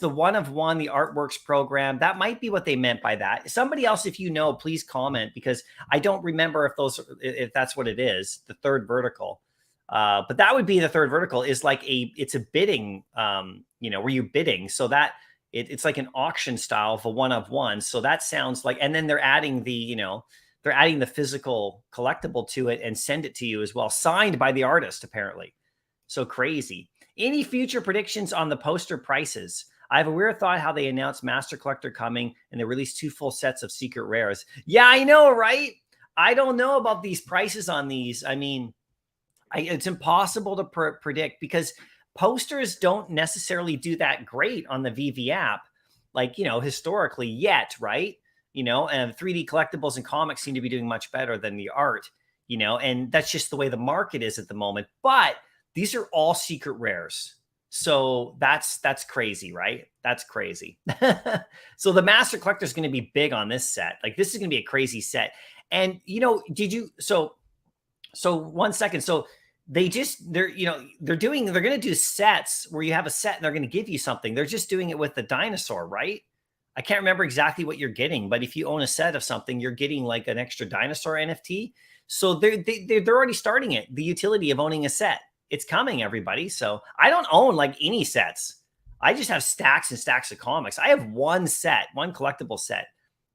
one of one, the artworks program. That might be what they meant by that. Somebody else, if you know, please comment because I don't remember if that's what it is, the 3rd vertical. But that would be the 3rd vertical is it's a bidding, where you're bidding. So that it's like an auction style of a one of one. So that sounds and then they're adding they're adding the physical collectible to it and send it to you as well, signed by the artist, apparently. So crazy. Any future predictions on the poster prices? I have a weird thought how they announced Master Collector coming and they released 2 full sets of secret rares. Yeah, I know, right? I don't know about these prices on these. I mean, it's impossible to predict because posters don't necessarily do that great on the VV app, historically yet, right? And 3D collectibles and comics seem to be doing much better than the art, and that's just the way the market is at the moment. But these are all secret rares. So that's crazy, right? That's crazy. So the Master Collector is going to be big on this set. This is going to be a crazy set. And, so 1 second. So they're going to do sets where you have a set and they're going to give you something. They're just doing it with the dinosaur, right? I can't remember exactly what you're getting, but if you own a set of something, you're getting an extra dinosaur NFT. So they're already starting it. The utility of owning a set. It's coming, everybody. So I don't own any sets. I just have stacks and stacks of comics. I have one set, one collectible set,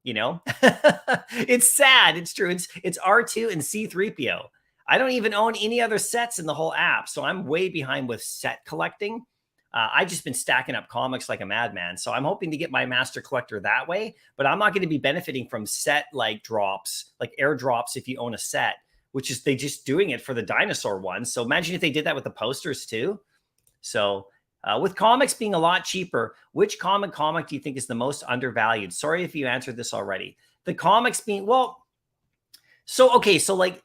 It's sad. It's true. It's R2 and C3PO. I don't even own any other sets in the whole app. So I'm way behind with set collecting. I've just been stacking up comics like a madman. So I'm hoping to get my master collector that way, but I'm not going to be benefiting from set like drops, like airdrops if you own a set, which is they just doing it for the dinosaur ones. So imagine if they did that with the posters too. So with comics being a lot cheaper, which comic do you think is the most undervalued? Sorry if you answered this already. The comics being, well, so, okay. So like,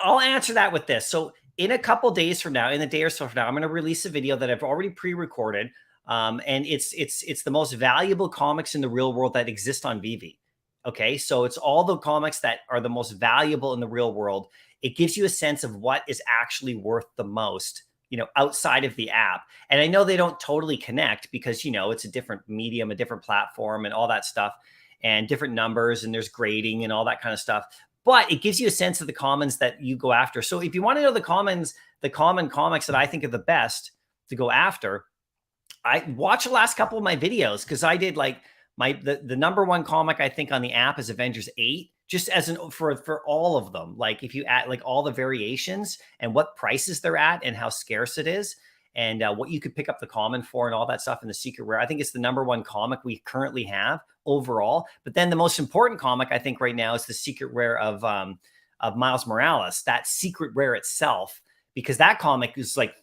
I'll answer that with this. So in a couple days from now, in a day or so from now, I'm going to release a video that I've already pre-recorded. And it's the most valuable comics in the real world that exist on Vivi. Okay. So it's all the comics that are the most valuable in the real world. It gives you a sense of what is actually worth the most, you know, outside of the app. And I know they don't totally connect because, you know, it's a different medium, a different platform and all that stuff and different numbers and there's grading and all that kind of stuff. But it gives you a sense of the commons that you go after. So if you want to know the common comics that I think are the best to go after, I watch the last couple of my videos because I did like the number one comic I think on the app is Avengers 8, just as an for all of them. Like if you add like all the variations and what prices they're at and how scarce it is and what you could pick up the common for and all that stuff in the secret rare. I think it's the number one comic we currently have overall. But then the most important comic I think right now is the secret rare of Miles Morales, that secret rare itself, because that comic is like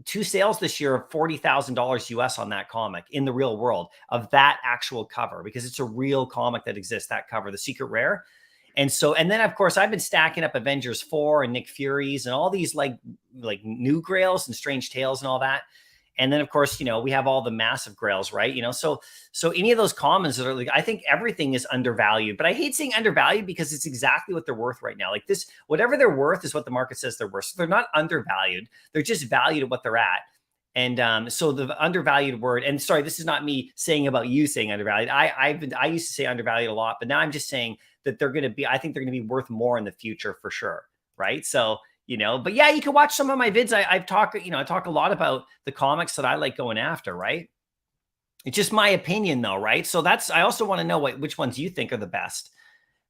2 sales this year of $40,000 US on that comic in the real world of that actual cover, because it's a real comic that exists, that cover, the secret rare. And so, and then of course I've been stacking up Avengers 4 and Nick Fury's and all these like new grails and strange tales and all that. And then of course, you know, we have all the massive grails, right? You know, so any of those commons that are like, I think everything is undervalued, but I hate saying undervalued because it's exactly what they're worth right now. Like this, whatever they're worth is what the market says they're worth. So they're not undervalued. They're just valued at what they're at. And so the undervalued word, and sorry, this is not me saying about you saying undervalued. I used to say undervalued a lot, but now I'm just saying that they're going to be, I think they're going to be worth more in the future for sure. Right. So, you know, but yeah, you can watch some of my vids. I've talked, you know, I talk a lot about the comics that I like going after. Right. It's just my opinion though. Right. So I also want to know which ones you think are the best.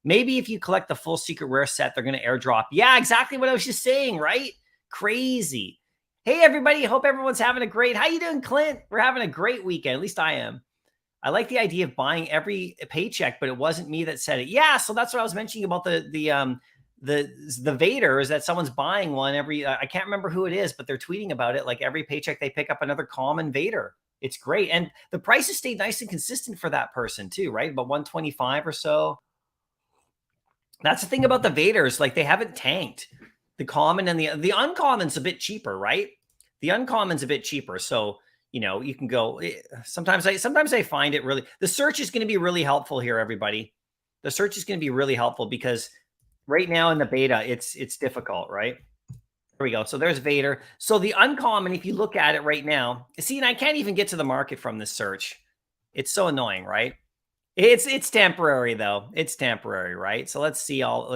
Maybe if you collect the full secret rare set, they're going to airdrop. Yeah, exactly what I was just saying. Right. Crazy. Hey, everybody. Hope everyone's having a great, how you doing, Clint? We're having a great weekend. At least I am. I like the idea of buying every paycheck, but it wasn't me that said it. Yeah. So that's what I was mentioning about the Vader is that someone's buying one every, I can't remember who it is, but they're tweeting about it. Like every paycheck they pick up another common Vader. It's great. And the prices stayed nice and consistent for that person too, right? About 125 or so. That's the thing about the Vaders. Like they haven't tanked. The common and the uncommon's a bit cheaper, right? The uncommon's a bit cheaper. So, you know, you can go, sometimes I find it really, the search is going to be really helpful here, everybody. The search is going to be really helpful because right now in the beta, it's difficult, right? There we go. So there's Vader. So the uncommon, if you look at it right now, see, and I can't even get to the market from this search. It's so annoying, right? It's temporary though. It's temporary, right? So let's see all.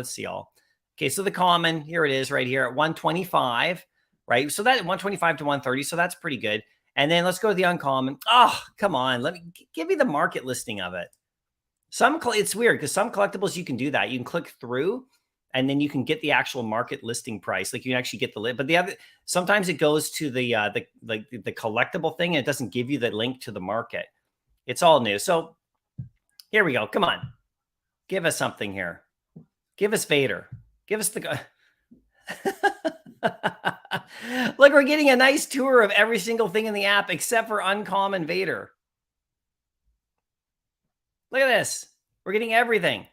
Okay, so the common, here it is right here at 125, right? So that 125 to 130, so that's pretty good. And then let's go to the uncommon. Oh, come on. Give me the market listing of it. It's weird because some collectibles you can do that. You can click through and then you can get the actual market listing price. Like you can actually get the list. But sometimes it goes to the collectible thing and it doesn't give you the link to the market. It's all new. So here we go. Come on. Give us something here. Give us Vader. Give us the... Look, we're getting a nice tour of every single thing in the app except for uncommon Vader. Look at this. We're getting everything.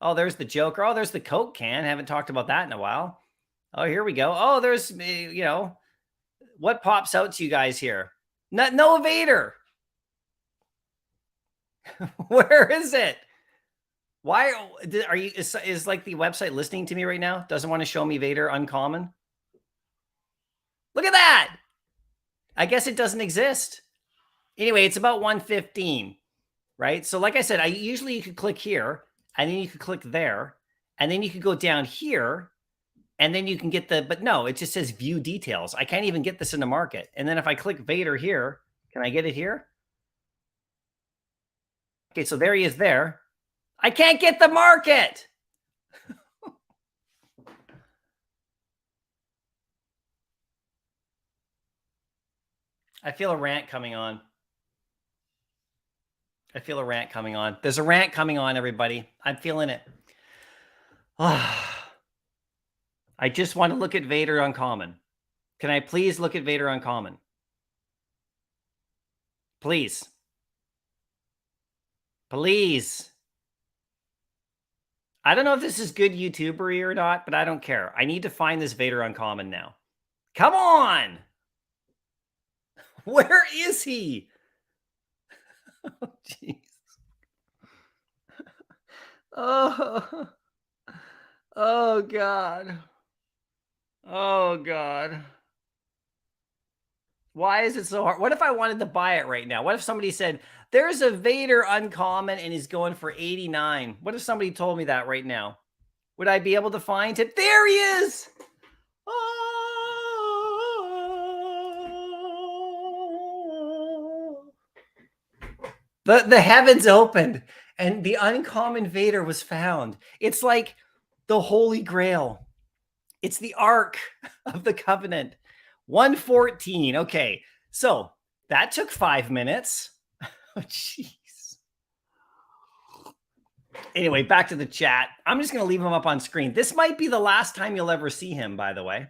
Oh, there's the Joker. Oh, there's the Coke can. Haven't talked about that in a while. Oh, here we go. Oh, there's, you know, what pops out to you guys here? No Vader. Where is it? Why are you, is like the website listening to me right now? Doesn't want to show me Vader uncommon. Look at that. I guess it doesn't exist. Anyway, it's about 115, right? So like I said, usually you could click here and then you could click there and then you could go down here and then you can get but no, it just says view details. I can't even get this in the market. And then if I click Vader here, can I get it here? Okay, so there he is there. I can't get the market. I feel a rant coming on. I feel a rant coming on. There's a rant coming on, everybody. I'm feeling it. I just want to look at Vader Uncommon. Can I please look at Vader Uncommon? Please. Please. I don't know if this is good YouTubery or not, but I don't care. I need to find this Vader Uncommon now. Come on. Where is he? Oh, jeez. Oh, God. Oh, God. Why is it so hard? What if I wanted to buy it right now? What if somebody said, there's a Vader Uncommon and he's going for 89? What if somebody told me that right now? Would I be able to find it? There he is! Oh. The heavens opened and the Uncommon Vader was found. It's like the Holy Grail. It's the Ark of the Covenant. 114. Okay, so that took 5 minutes. Oh, jeez. Anyway, back to the chat. I'm just going to leave him up on screen. This might be the last time you'll ever see him, by the way.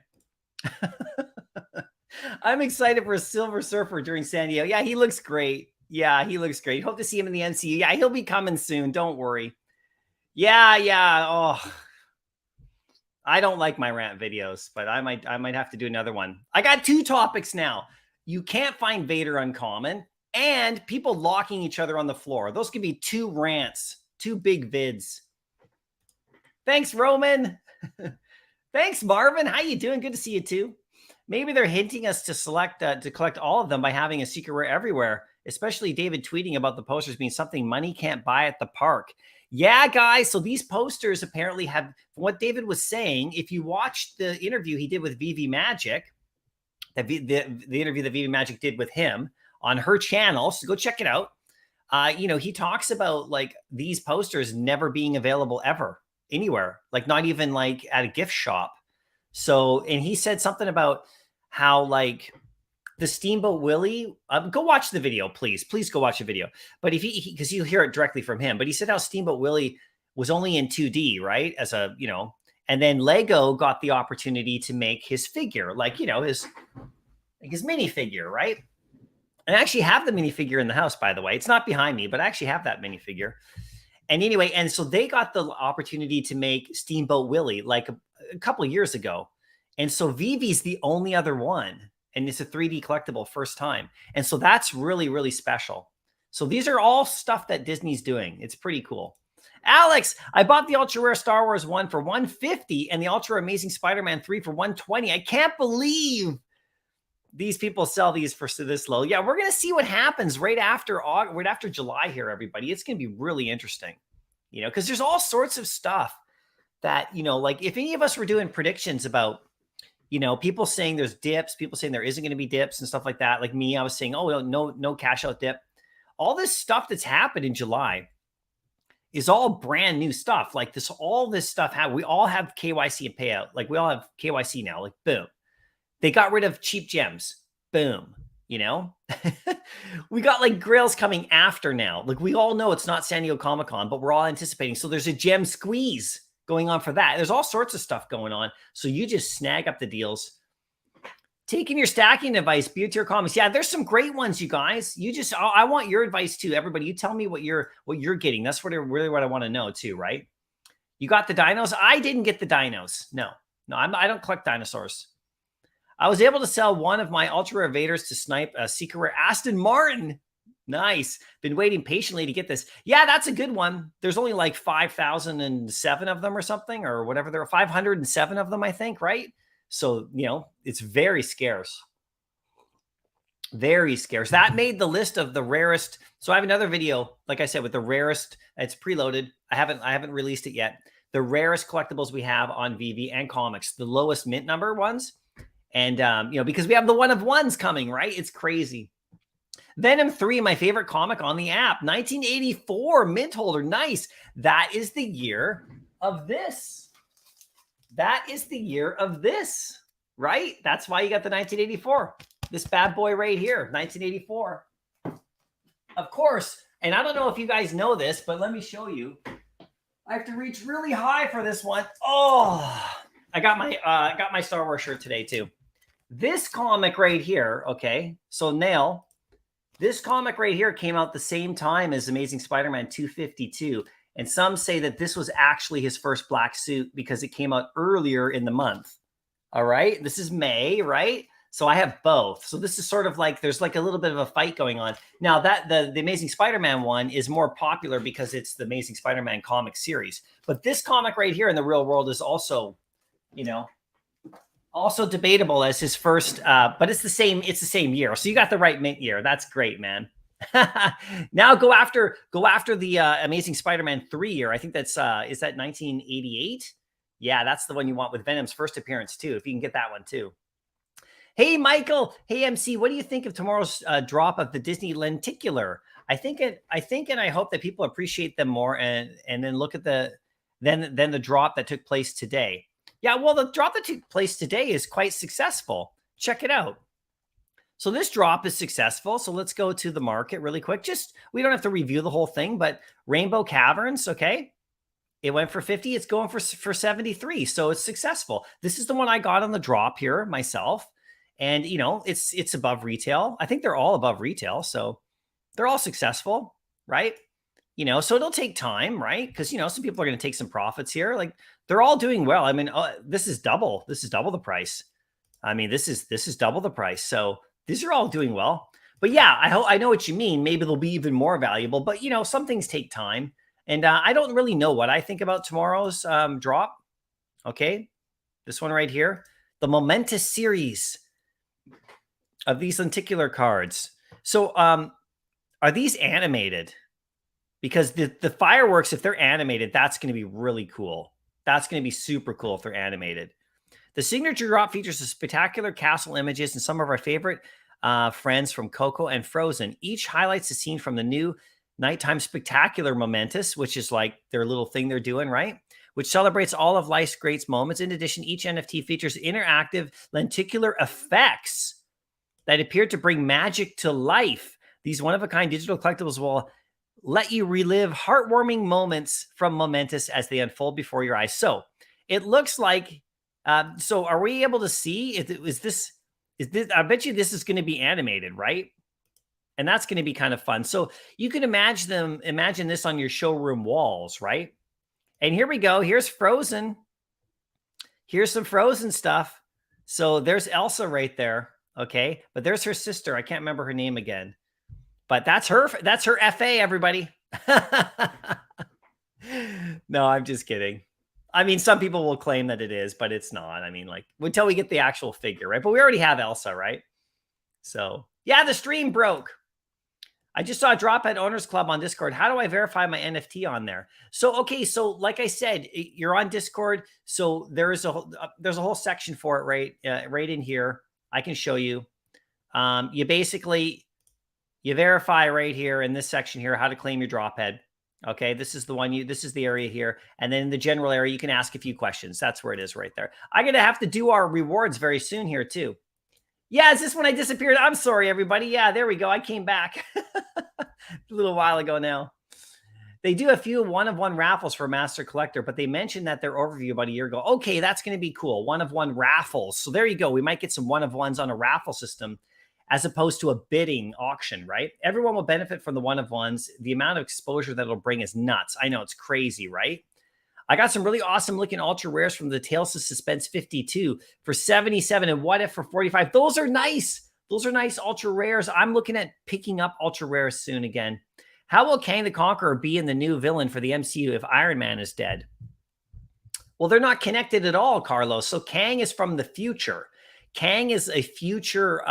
I'm excited for a Silver Surfer during San Diego. Yeah, he looks great. Yeah, he looks great. Hope to see him in the MCU. Yeah, he'll be coming soon. Don't worry. Yeah. Oh, I don't like my rant videos, but I might have to do another one. I got 2 topics now. You can't find Vader Uncommon and people locking each other on the floor. Those could be 2 rants, 2 big vids. Thanks, Roman. Thanks, Marvin. How you doing? Good to see you too. Maybe they're hinting us to collect all of them by having a secret rare everywhere, especially David tweeting about the posters being something money can't buy at the park. Yeah, guys. So these posters apparently have what David was saying. If you watch the interview he did with VV Magic, the interview that VV Magic did with him on her channel, so go check it out. He talks about like these posters never being available ever anywhere, like not even like at a gift shop. So, and he said something about how like the Steamboat Willie, go watch the video, please go watch the video. But if because you'll hear it directly from him, but he said how Steamboat Willie was only in 2D, right? As a, and then Lego got the opportunity to make his figure, like, his minifigure, right? And I actually have the minifigure in the house, by the way. It's not behind me, but I actually have that minifigure. And anyway, and so they got the opportunity to make Steamboat Willie like a couple of years ago. And so Vivi's the only other one. And it's a 3D collectible first time. And so that's really, really special. So these are all stuff that Disney's doing. It's pretty cool. Alex, I bought the Ultra Rare Star Wars 1 for $150 and the Ultra Amazing Spider-Man 3 for $120. I can't believe these people sell these for this low. Yeah, we're going to see what happens right after July here, everybody. It's going to be really interesting, because there's all sorts of stuff that, like if any of us were doing predictions about, people saying there's dips, people saying there isn't going to be dips and stuff like that. Like me, I was saying, oh, no cash out dip. All this stuff that's happened in July is all brand new stuff. Like all this stuff, we all have KYC and payout. Like we all have KYC now, like boom. They got rid of cheap gems. Boom. We got like Grails coming after now. Like we all know it's not San Diego Comic-Con, but we're all anticipating. So there's a gem squeeze going on for that. There's all sorts of stuff going on. So you just snag up the deals. Taking your stacking advice, Beautier Comics. Yeah, there's some great ones, you guys. I want your advice too. Everybody, you tell me what you're getting. That's really what I want to know too, right? You got the dinos? I didn't get the dinos. No, I don't collect dinosaurs. I was able to sell one of my Ultra Rare Vaders to snipe a secret rare Aston Martin. Nice. Been waiting patiently to get this. Yeah, that's a good one. There's only like 5,007 of them or something, or whatever. There are 507 of them, I think, right? So, it's very scarce. Very scarce. That made the list of the rarest. So I have another video, like I said, with the rarest. It's preloaded. I haven't released it yet. The rarest collectibles we have on VV and comics, the lowest mint number ones. And, because we have the one of ones coming, right? It's crazy. Venom 3, my favorite comic on the app. 1984, mint holder. Nice. That is the year of this. That is the year of this, right? That's why you got the 1984. This bad boy right here, 1984. Of course, and I don't know if you guys know this, but let me show you. I have to reach really high for this one. Oh, I got my Star Wars shirt today too. This comic right here, okay, so Nail, this comic right here came out the same time as Amazing Spider-Man 252, and some say that this was actually his first black suit because it came out earlier in the month. All right, this is May, right? So I have both. So this is sort of like, there's like a little bit of a fight going on. Now that the Amazing Spider-Man one is more popular because it's the Amazing Spider-Man comic series. But this comic right here in the real world is also, you know, also debatable as his first, but it's the same year. So you got the right mint year. That's great, man. Now go after the Amazing Spider-Man 3 year. I think that's is that 1988? Yeah, that's the one you want with Venom's first appearance too, if you can get that one too. Hey, Michael. Hey, MC. What do you think of tomorrow's drop of the Disney Lenticular? I think and I hope that people appreciate them more and then look at the drop that took place today. Yeah, well, the drop that took place today is quite successful. Check it out. So this drop is successful. So let's go to the market really quick. Just, we don't have to review the whole thing, but Rainbow Caverns, okay? It went for 50. It's going for 73. So it's successful. This is the one I got on the drop here myself. And, you know, it's above retail. I think they're all above retail. So they're all successful, right? You know, so it'll take time, right? Because, you know, some people are going to take some profits here. Like, they're all doing well. I mean, this is double the price. I mean, this is double the price. So these are all doing well. But yeah, I know what you mean. Maybe they'll be even more valuable. But, you know, some things take time. And I don't really know what I think about tomorrow's drop. Okay, this one right here. The momentous series of these lenticular cards. So are these animated? Because the fireworks, if they're animated, that's going to be really cool. That's going to be super cool if they're animated. The signature drop features the spectacular castle images and some of our favorite friends from Coco and Frozen. Each highlights a scene from the new Nighttime Spectacular Momentous, which is like their little thing they're doing, right? Which celebrates all of life's great moments. In addition, each NFT features interactive lenticular effects that appear to bring magic to life. These one-of-a-kind digital collectibles will let you relive heartwarming moments from Momentous as they unfold before your eyes. So it looks like, so are we able to see? Is this, I bet you this is going to be animated, right? And that's going to be kind of fun. So you can imagine this on your showroom walls, right? And here we go. Here's Frozen. Here's some Frozen stuff. So there's Elsa right there. Okay. But there's her sister. I can't remember her name again. But that's her FA, everybody. No, I'm just kidding. I mean, some people will claim that it is, but it's not. I mean, like, until we get the actual figure, right? But we already have Elsa, right? So, yeah, the stream broke. I just saw a drop at Owners Club on Discord. How do I verify my NFT on there? So, okay, so like I said, you're on Discord. So there's a whole section for it right in here. I can show you. You verify right here in this section here how to claim your drop head. Okay, this is the one this is the area here. And then in the general area, you can ask a few questions. That's where it is right there. I'm going to have to do our rewards very soon here too. Yeah, is this when I disappeared? I'm sorry, everybody. Yeah, there we go. I came back a little while ago now. They do a few one-of-one raffles for Master Collector, but they mentioned that their overview about a year ago. Okay, that's going to be cool. One-of-one raffles. So there you go. We might get some one-of-ones on a raffle system as opposed to a bidding auction, right? Everyone will benefit from the one-of-ones. The amount of exposure that it'll bring is nuts. I know, it's crazy, right? I got some really awesome looking ultra rares from the Tales of Suspense 52 for 77 and What If for 45. Those are nice. Those are nice ultra rares. I'm looking at picking up ultra rares soon again. How will Kang the Conqueror be in the new villain for the MCU if Iron Man is dead? Well, they're not connected at all, Carlos. So Kang is from the future. Kang is a future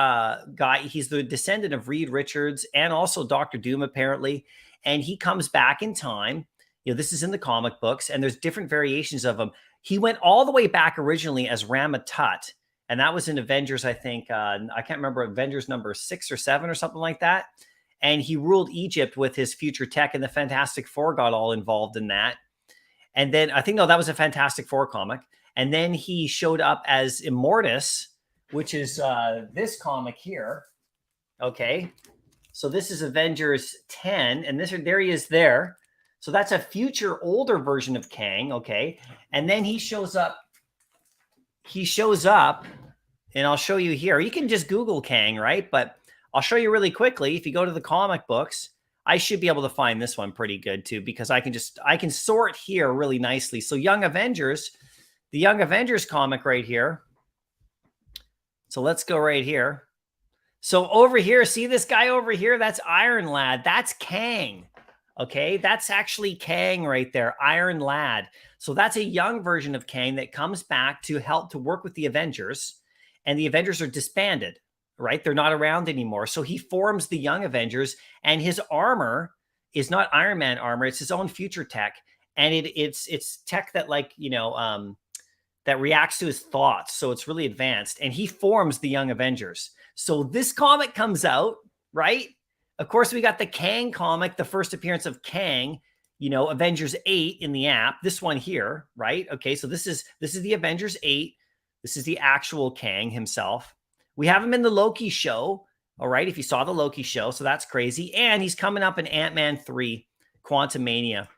guy. He's the descendant of Reed Richards and also Dr. Doom, apparently. And he comes back in time. You know, this is in the comic books, and there's different variations of him. He went all the way back originally as Ramatut, and that was in Avengers, I think. I can't remember, Avengers number 6 or 7 or something like that. And he ruled Egypt with his future tech, and the Fantastic Four got all involved in that. And then I think, no, that was a Fantastic Four comic. And then he showed up as Immortus which is this comic here. Okay. So this is Avengers 10, and there he is there. So that's a future older version of Kang, okay? And then he shows up, and I'll show you here. You can just Google Kang, right? But I'll show you really quickly. If you go to the comic books, I should be able to find this one pretty good too, because I can sort here really nicely. So Young Avengers, the Young Avengers comic right here. So let's go right here. So over here, see this guy over here? That's Iron Lad. That's Kang. Okay, that's actually Kang right there, Iron Lad. So that's a young version of Kang that comes back to help to work with the Avengers, and the Avengers are disbanded, right? They're not around anymore. So he forms the Young Avengers, and his armor is not Iron Man armor. It's his own future tech, and it's tech that, like, you know, that reacts to his thoughts. So it's really advanced, and he forms the Young Avengers. So this comic comes out, right? Of course, we got the Kang comic, the first appearance of Kang, you know, Avengers 8 in the app. This one here, right? Okay, so this is the Avengers 8. This is the actual Kang himself. We have him in the Loki show, all right, if you saw the Loki show, so that's crazy. And he's coming up in Ant-Man 3, Quantumania.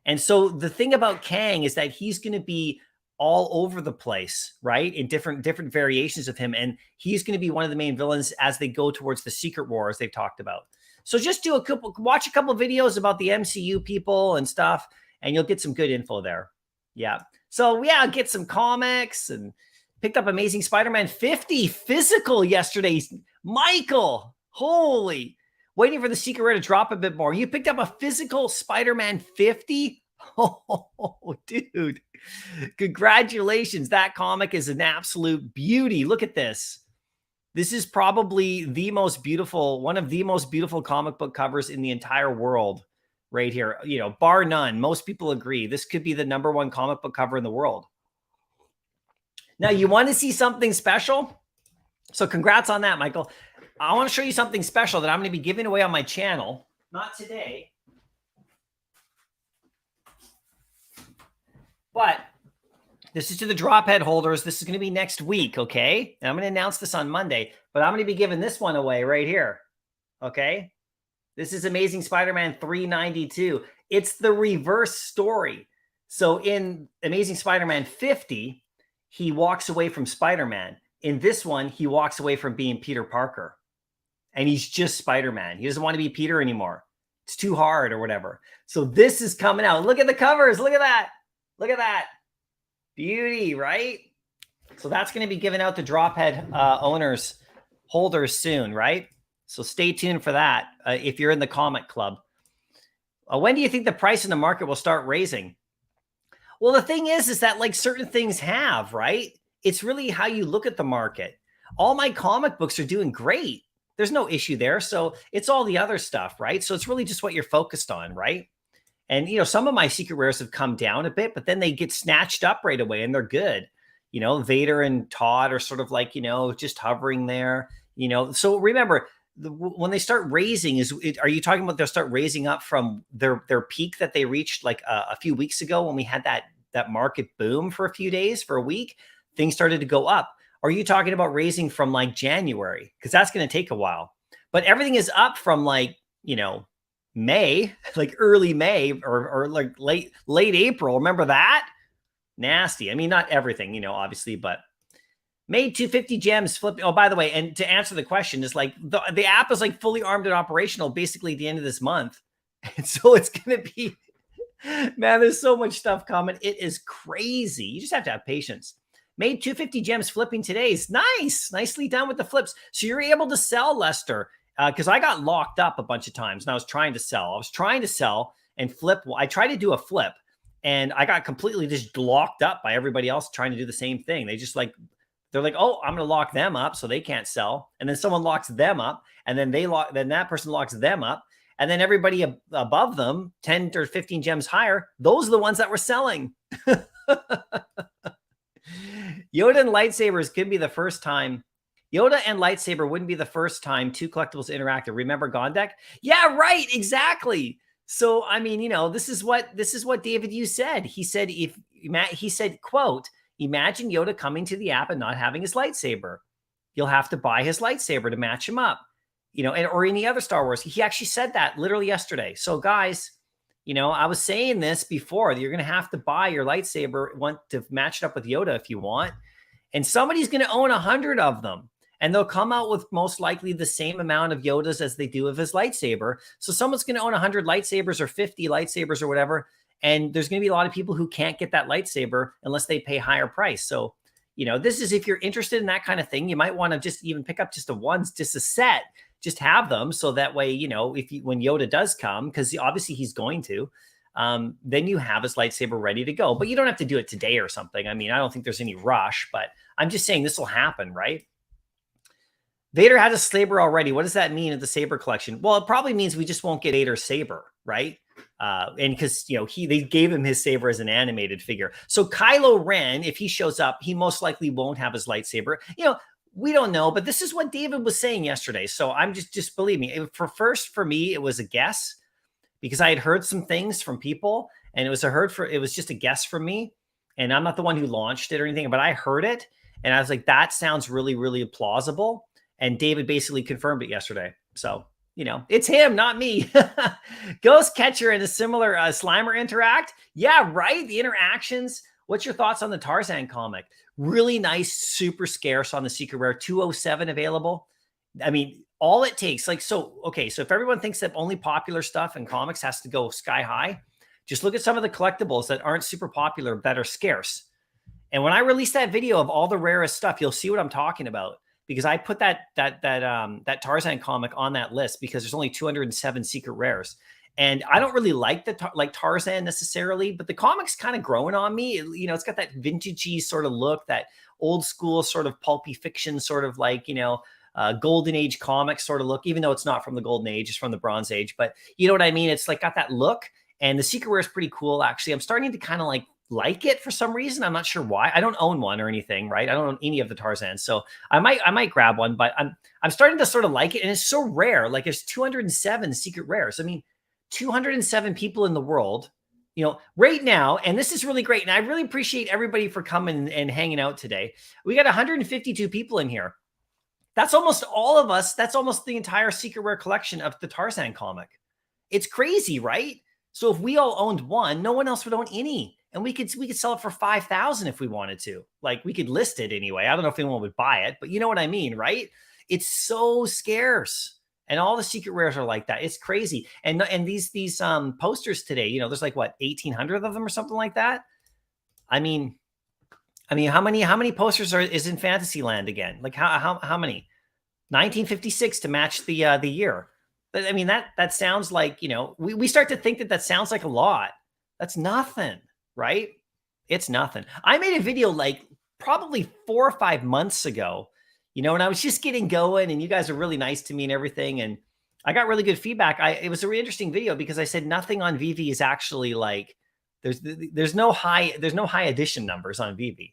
And so the thing about Kang is that he's going to be all over the place, right? In different variations of him. And he's going to be one of the main villains as they go towards the Secret War, as they've talked about. So just watch a couple videos about the MCU people and stuff, and you'll get some good info there. Yeah. So yeah, get some comics, and picked up Amazing Spider-Man 50 physical yesterday. Michael, holy, waiting for the Secret Rare to drop a bit more. You picked up a physical Spider-Man 50? Oh, dude, congratulations. That comic is an absolute beauty. Look at this. This is probably one of the most beautiful comic book covers in the entire world right here. You know, bar none. Most people agree. This could be the #1 comic book cover in the world. Now, you want to see something special? So congrats on that, Michael. I want to show you something special that I'm going to be giving away on my channel. Not today, but this is to the drop head holders. This is going to be next week, okay? And I'm going to announce this on Monday, but I'm going to be giving this one away right here, okay? This is Amazing Spider-Man 392. It's the reverse story. So in Amazing Spider-Man 50, he walks away from Spider-Man. In this one, he walks away from being Peter Parker. And he's just Spider-Man. He doesn't want to be Peter anymore. It's too hard or whatever. So this is coming out. Look at the covers. Look at that. Look at that. Beauty, right? So that's going to be given out to Drophead holders soon, right? So stay tuned for that if you're in the comic club. When do you think the price in the market will start raising? Well, the thing is that like certain things have, right? It's really how you look at the market. All my comic books are doing great. There's no issue there. So it's all the other stuff, right? So it's really just what you're focused on, right? And, you know, some of my secret rares have come down a bit, but then they get snatched up right away and they're good. You know, Vader and Todd are sort of like, you know, just hovering there, you know. So remember, when they start raising, are you talking about they'll start raising up from their peak that they reached like a few weeks ago when we had that market boom for a few days, for a week? Things started to go up. Or are you talking about raising from like January? Because that's going to take a while. But everything is up from like, you know, May, like early May or like late April. Remember that? Nasty. I mean, not everything, you know, obviously, but made 250 gems flipping. Oh, by the way, and to answer the question, is like the app is like fully armed and operational basically at the end of this month. And so it's going to be, man, there's so much stuff coming. It is crazy. You just have to have patience. Made 250 gems flipping today. It's nice. Nicely done with the flips. So you're able to sell, Lester. Because I got locked up a bunch of times and I was trying to sell and flip. I tried to do a flip and I got completely just locked up by everybody else trying to do the same thing. They're like, oh, I'm going to lock them up so they can't sell. And then someone locks them up and then then that person locks them up. And then everybody above them, 10 or 15 gems higher, those are the ones that were selling. Yoda and lightsabers could be the first time. Yoda and lightsaber wouldn't be the first time two collectibles interacted. Remember Gondek? Yeah, right. Exactly. So, I mean, you know, this is what David Yu said. He said, quote, imagine Yoda coming to the app and not having his lightsaber. you'll have to buy his lightsaber to match him up, or any other Star Wars. He actually said that literally yesterday. So guys, I was saying this before, that you're going to have to buy your lightsaber to match it up with Yoda if you want. And somebody's going to own 100 of them. And they'll come out with most likely the same amount of Yodas as they do of his lightsaber. So someone's going to own 100 lightsabers or 50 lightsabers or whatever. And there's going to be a lot of people who can't get that lightsaber unless they pay higher price. So, this is, if you're interested in that kind of thing, you might want to just even pick up just a set, just have them. So that way, when Yoda does come, because obviously he's going to, then you have his lightsaber ready to go. But you don't have to do it today or something. I mean, I don't think there's any rush, but I'm just saying this will happen, right? Vader has a saber already. What does that mean in the saber collection? Well, it probably means we just won't get Vader's saber, right? And because they gave him his saber as an animated figure. So Kylo Ren, if he shows up, he most likely won't have his lightsaber. We don't know, but this is what David was saying yesterday. So I'm just believe me. For me, it was a guess because I had heard some things from people, and it was just a guess from me. And I'm not the one who launched it or anything, but I heard it, and I was like, that sounds really, really plausible. And David basically confirmed it yesterday. So, it's him, not me. Ghost Catcher and a similar Slimer interact. Yeah, right. The interactions. What's your thoughts on the Tarzan comic? Really nice, super scarce on the secret rare, 207 available. I mean, all it takes, so if everyone thinks that only popular stuff in comics has to go sky high, just look at some of the collectibles that aren't super popular, that are scarce. And when I release that video of all the rarest stuff, you'll see what I'm talking about. Because I put that Tarzan comic on that list because there's only 207 secret rares. And I don't really like Tarzan necessarily, but the comic's kind of growing on me. It's got that vintagey sort of look, that old school sort of pulpy fiction sort of golden age comic sort of look, even though it's not from the golden age, it's from the bronze age. But you know what I mean? It's got that look. And the secret rare is pretty cool, actually. I'm starting to kind of like it for some reason. I'm not sure why. I don't own one or anything, right? I don't own any of the Tarzans. So I might grab one, but I'm starting to sort of like it. And it's so rare. There's 207 secret rares. I mean, 207 people in the world, right now. And this is really great. And I really appreciate everybody for coming and hanging out today. We got 152 people in here. That's almost all of us. That's almost the entire secret rare collection of the Tarzan comic. It's crazy, right? So if we all owned one, no one else would own any. And we could sell it for 5,000 if we wanted to. We could list it anyway. I don't know if anyone would buy it, but you know what I mean, right? It's so scarce. And all the secret rares are like that. It's crazy. And these posters today, there's 1,800 of them or something like that. I mean, how many posters is in Fantasyland again? How many? 1956 to match the year. I mean, that sounds like, we start to think that sounds like a lot. That's nothing. Right? It's nothing. I made a video probably 4 or 5 months ago, and I was just getting going, and you guys are really nice to me and everything. And I got really good feedback. It was a really interesting video because I said nothing on VV is actually there's no high edition numbers on VV,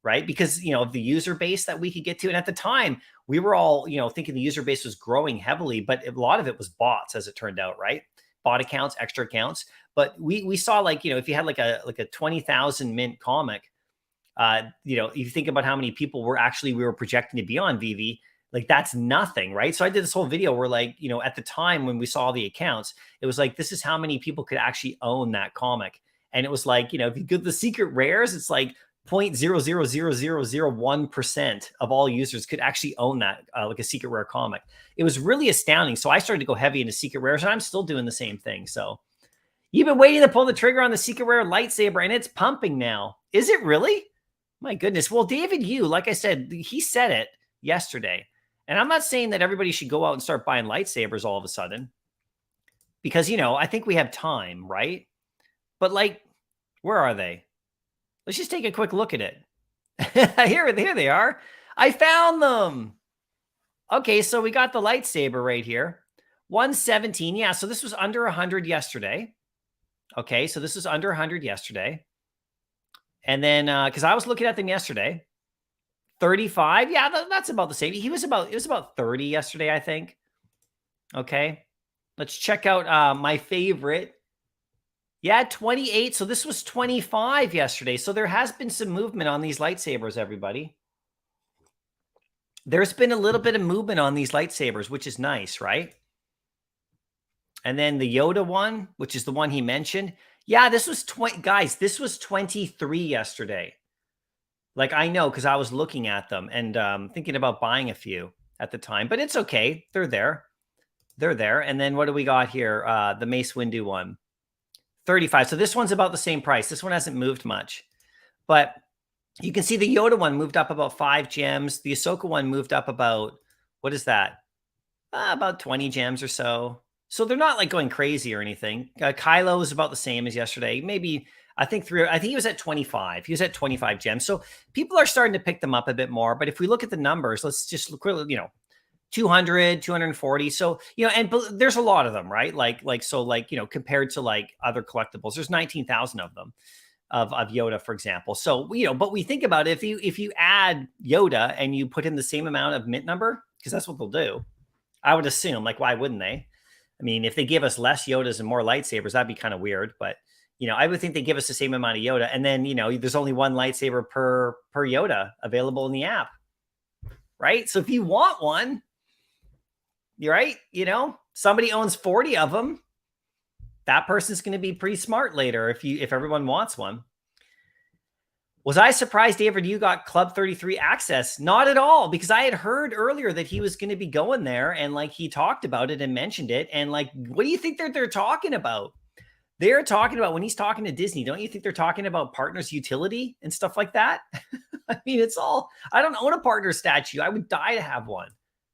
right? Because, of the user base that we could get to. And at the time we were all, thinking the user base was growing heavily, but a lot of it was bots, as it turned out, right? Bot accounts, extra accounts. But we saw if you had a 20,000 mint comic, you think about how many people we were projecting to be on VV, that's nothing, right? So I did this whole video where at the time when we saw the accounts, it was this is how many people could actually own that comic. And it was if you get the secret rares, it's 0.000001% of all users could actually own that, a secret rare comic. It was really astounding. So I started to go heavy into secret rares, and I'm still doing the same thing. So you've been waiting to pull the trigger on the secret rare lightsaber, and it's pumping now. Is it really? My goodness. Well, David Yu, like I said, he said it yesterday. And I'm not saying that everybody should go out and start buying lightsabers all of a sudden. Because, I think we have time, right? But where are they? Let's just take a quick look at it. Here they are. I found them. Okay, so we got the lightsaber right here. 117. Yeah, so this was under 100 yesterday. Okay, so this is under 100 yesterday. And then, because I was looking at them yesterday, 35. Yeah, that's about the same. It was about 30 yesterday, I think. Okay, let's check out my favorite. Yeah, 28. So this was 25 yesterday. So there has been some movement on these lightsabers, everybody. There's been a little bit of movement on these lightsabers, which is nice, right? And then the Yoda one, which is the one he mentioned. Yeah, this was 20, guys, this was 23 yesterday. Like, I know, because I was looking at them and thinking about buying a few at the time, but it's okay. They're there. They're there. And then what do we got here? The Mace Windu one, 35. So this one's about the same price. This one hasn't moved much, but you can see the Yoda one moved up about 5 gems. The Ahsoka one moved up about, what is that? About 20 gems or so. So they're not like going crazy or anything. Kylo is about the same as yesterday. Maybe I think he was at 25. He was at 25 gems. So people are starting to pick them up a bit more. But if we look at the numbers, let's just look, 200, 240. So, and there's a lot of them, right? Compared to like other collectibles, there's 19,000 of them of Yoda, for example. So, but we think about it, if you add Yoda and you put in the same amount of mint number, because that's what they'll do. I would assume, like, why wouldn't they? I mean, if they give us less Yodas and more lightsabers, that'd be kind of weird. But, I would think they give us the same amount of Yoda. And then, there's only one lightsaber per Yoda available in the app, right? So if you want one, you're right. Somebody owns 40 of them. That person's going to be pretty smart later if everyone wants one. Was I surprised, David, you got Club 33 access? Not at all, because I had heard earlier that he was going to be going there, and like he talked about it and mentioned it. And like, what do you think they're talking about? They're talking about, when he's talking to Disney, don't you think they're talking about partners utility and stuff like that? I mean, it's all, I don't own a partner statue. I would die to have one.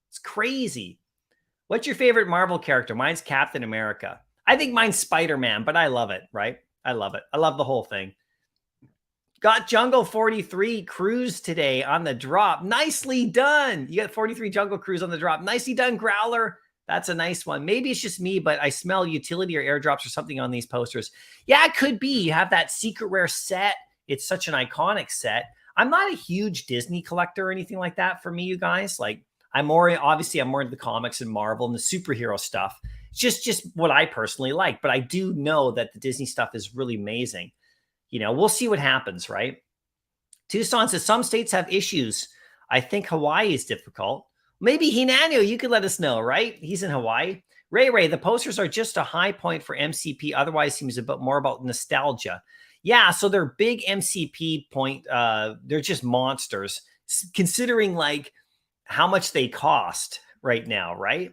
It's crazy. What's your favorite Marvel character? Mine's Captain America. I think mine's Spider-Man, but I love it, right? I love it. I love the whole thing. Got Jungle 43 Cruise today on the drop. Nicely done. You got 43 Jungle Cruise on the drop. Nicely done, Growler. That's a nice one. Maybe it's just me, but I smell utility or airdrops or something on these posters. Yeah, it could be. You have that secret rare set. It's such an iconic set. I'm not a huge Disney collector or anything like that for me, you guys. Like, I'm more into the comics and Marvel and the superhero stuff. It's just what I personally like. But I do know that the Disney stuff is really amazing. We'll see what happens, right? Tucson says some states have issues. I think Hawaii is difficult. Maybe Hinanu, you could let us know, right? He's in Hawaii. Ray, the posters are just a high point for MCP. Otherwise, seems a bit more about nostalgia. Yeah, so they're big MCP point. They're just monsters, considering like how much they cost right now, right?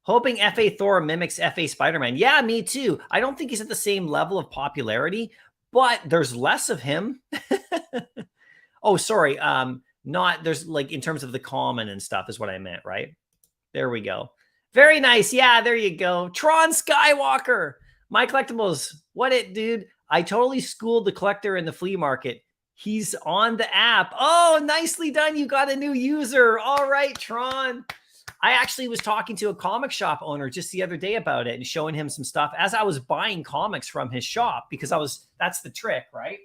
Hoping FA Thor mimics FA Spider-Man. Yeah, me too. I don't think he's at the same level of popularity, but there's less of him. Oh, sorry. There's like in terms of the common and stuff is what I meant, right? There we go. Very nice. Yeah, there you go. Tron Skywalker. Mycollectables. What it, dude? I totally schooled the collector in the flea market. He's on the app. Oh, nicely done. You got a new user. All right, Tron. I actually was talking to a comic shop owner just the other day about it and showing him some stuff as I was buying comics from his shop, because that's the trick, right?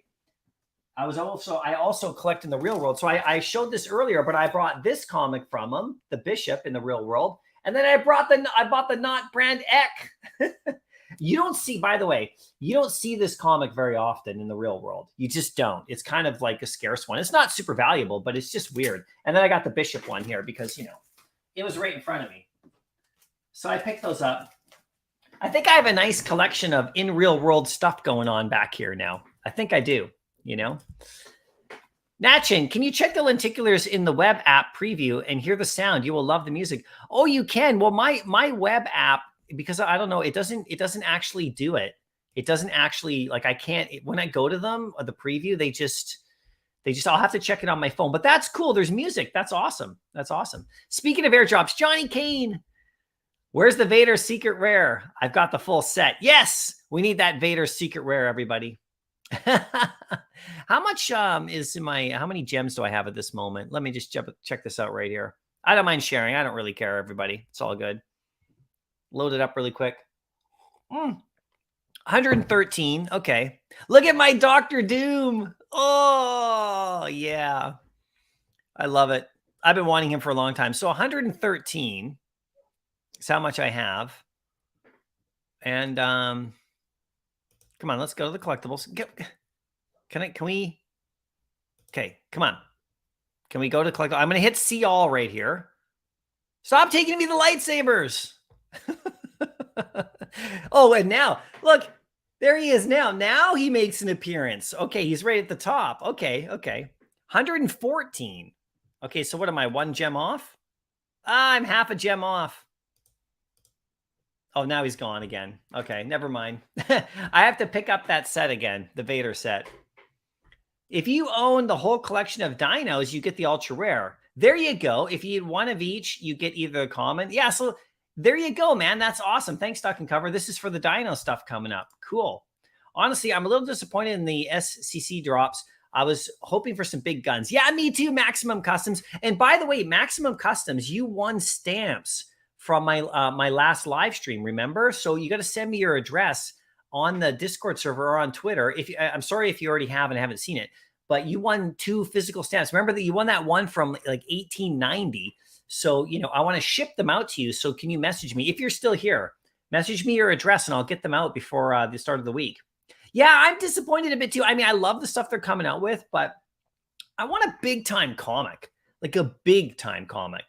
I also collect in the real world. So I showed this earlier, but I brought this comic from him, the Bishop in the real world. And then I bought the Not Brand Ek. You don't see, by the way, you don't see this comic very often in the real world. You just don't. It's kind of like a scarce one. It's not super valuable, but it's just weird. And then I got the Bishop one here because, it was right in front of me. So I picked those up. I think I have a nice collection of in real world stuff going on back here now. I think I do, Natchin, can you check the lenticulars in the web app preview and hear the sound? You will love the music. Oh, you can. Well, my web app, because I don't know, it doesn't actually do it. It doesn't actually, like, I can't, when I go to them, the preview, they just, I'll have to check it on my phone, but that's cool. There's music. That's awesome. That's awesome. Speaking of airdrops, Johnny Kane, where's the Vader secret rare? I've got the full set. Yes, we need that Vader secret rare, everybody. How much is in my, how many gems do I have at this moment? Let me just check this out right here. I don't mind sharing. I don't really care, everybody. It's all good. Load it up really quick. 113. Okay. Look at my Dr. Doom. Oh, yeah. I love it. I've been wanting him for a long time. So 113 is how much I have. And come on, let's go to the collectibles. Can we? Okay, come on. Can we go to collect? I'm going to hit see all right here. Stop taking me the lightsabers. Oh, and now look, there he is now. Now he makes an appearance. Okay, he's right at the top. Okay. 114. Okay, so what am I, 1 gem off? I'm half a gem off. Oh, now he's gone again. Okay, never mind. I have to pick up that set again, the Vader set. If you own the whole collection of dinos, you get the ultra rare. There you go. If you had one of each, you get either a common. Yeah, so there you go, man. That's awesome. Thanks, Duck and Cover. This is for the dino stuff coming up. Cool. Honestly, I'm a little disappointed in the SCC drops. I was hoping for some big guns. Yeah, me too, Maximum Customs. And by the way, Maximum Customs, you won stamps from my my last live stream, remember? So you got to send me your address on the Discord server or on Twitter. I'm sorry if you already have and haven't seen it, but you won 2 physical stamps. Remember that you won that one from like 1890. So, I want to ship them out to you. So can you message me if you're still here? Message me your address and I'll get them out before the start of the week. Yeah, I'm disappointed a bit too. I mean, I love the stuff they're coming out with, but I want a big time comic, like a big time comic.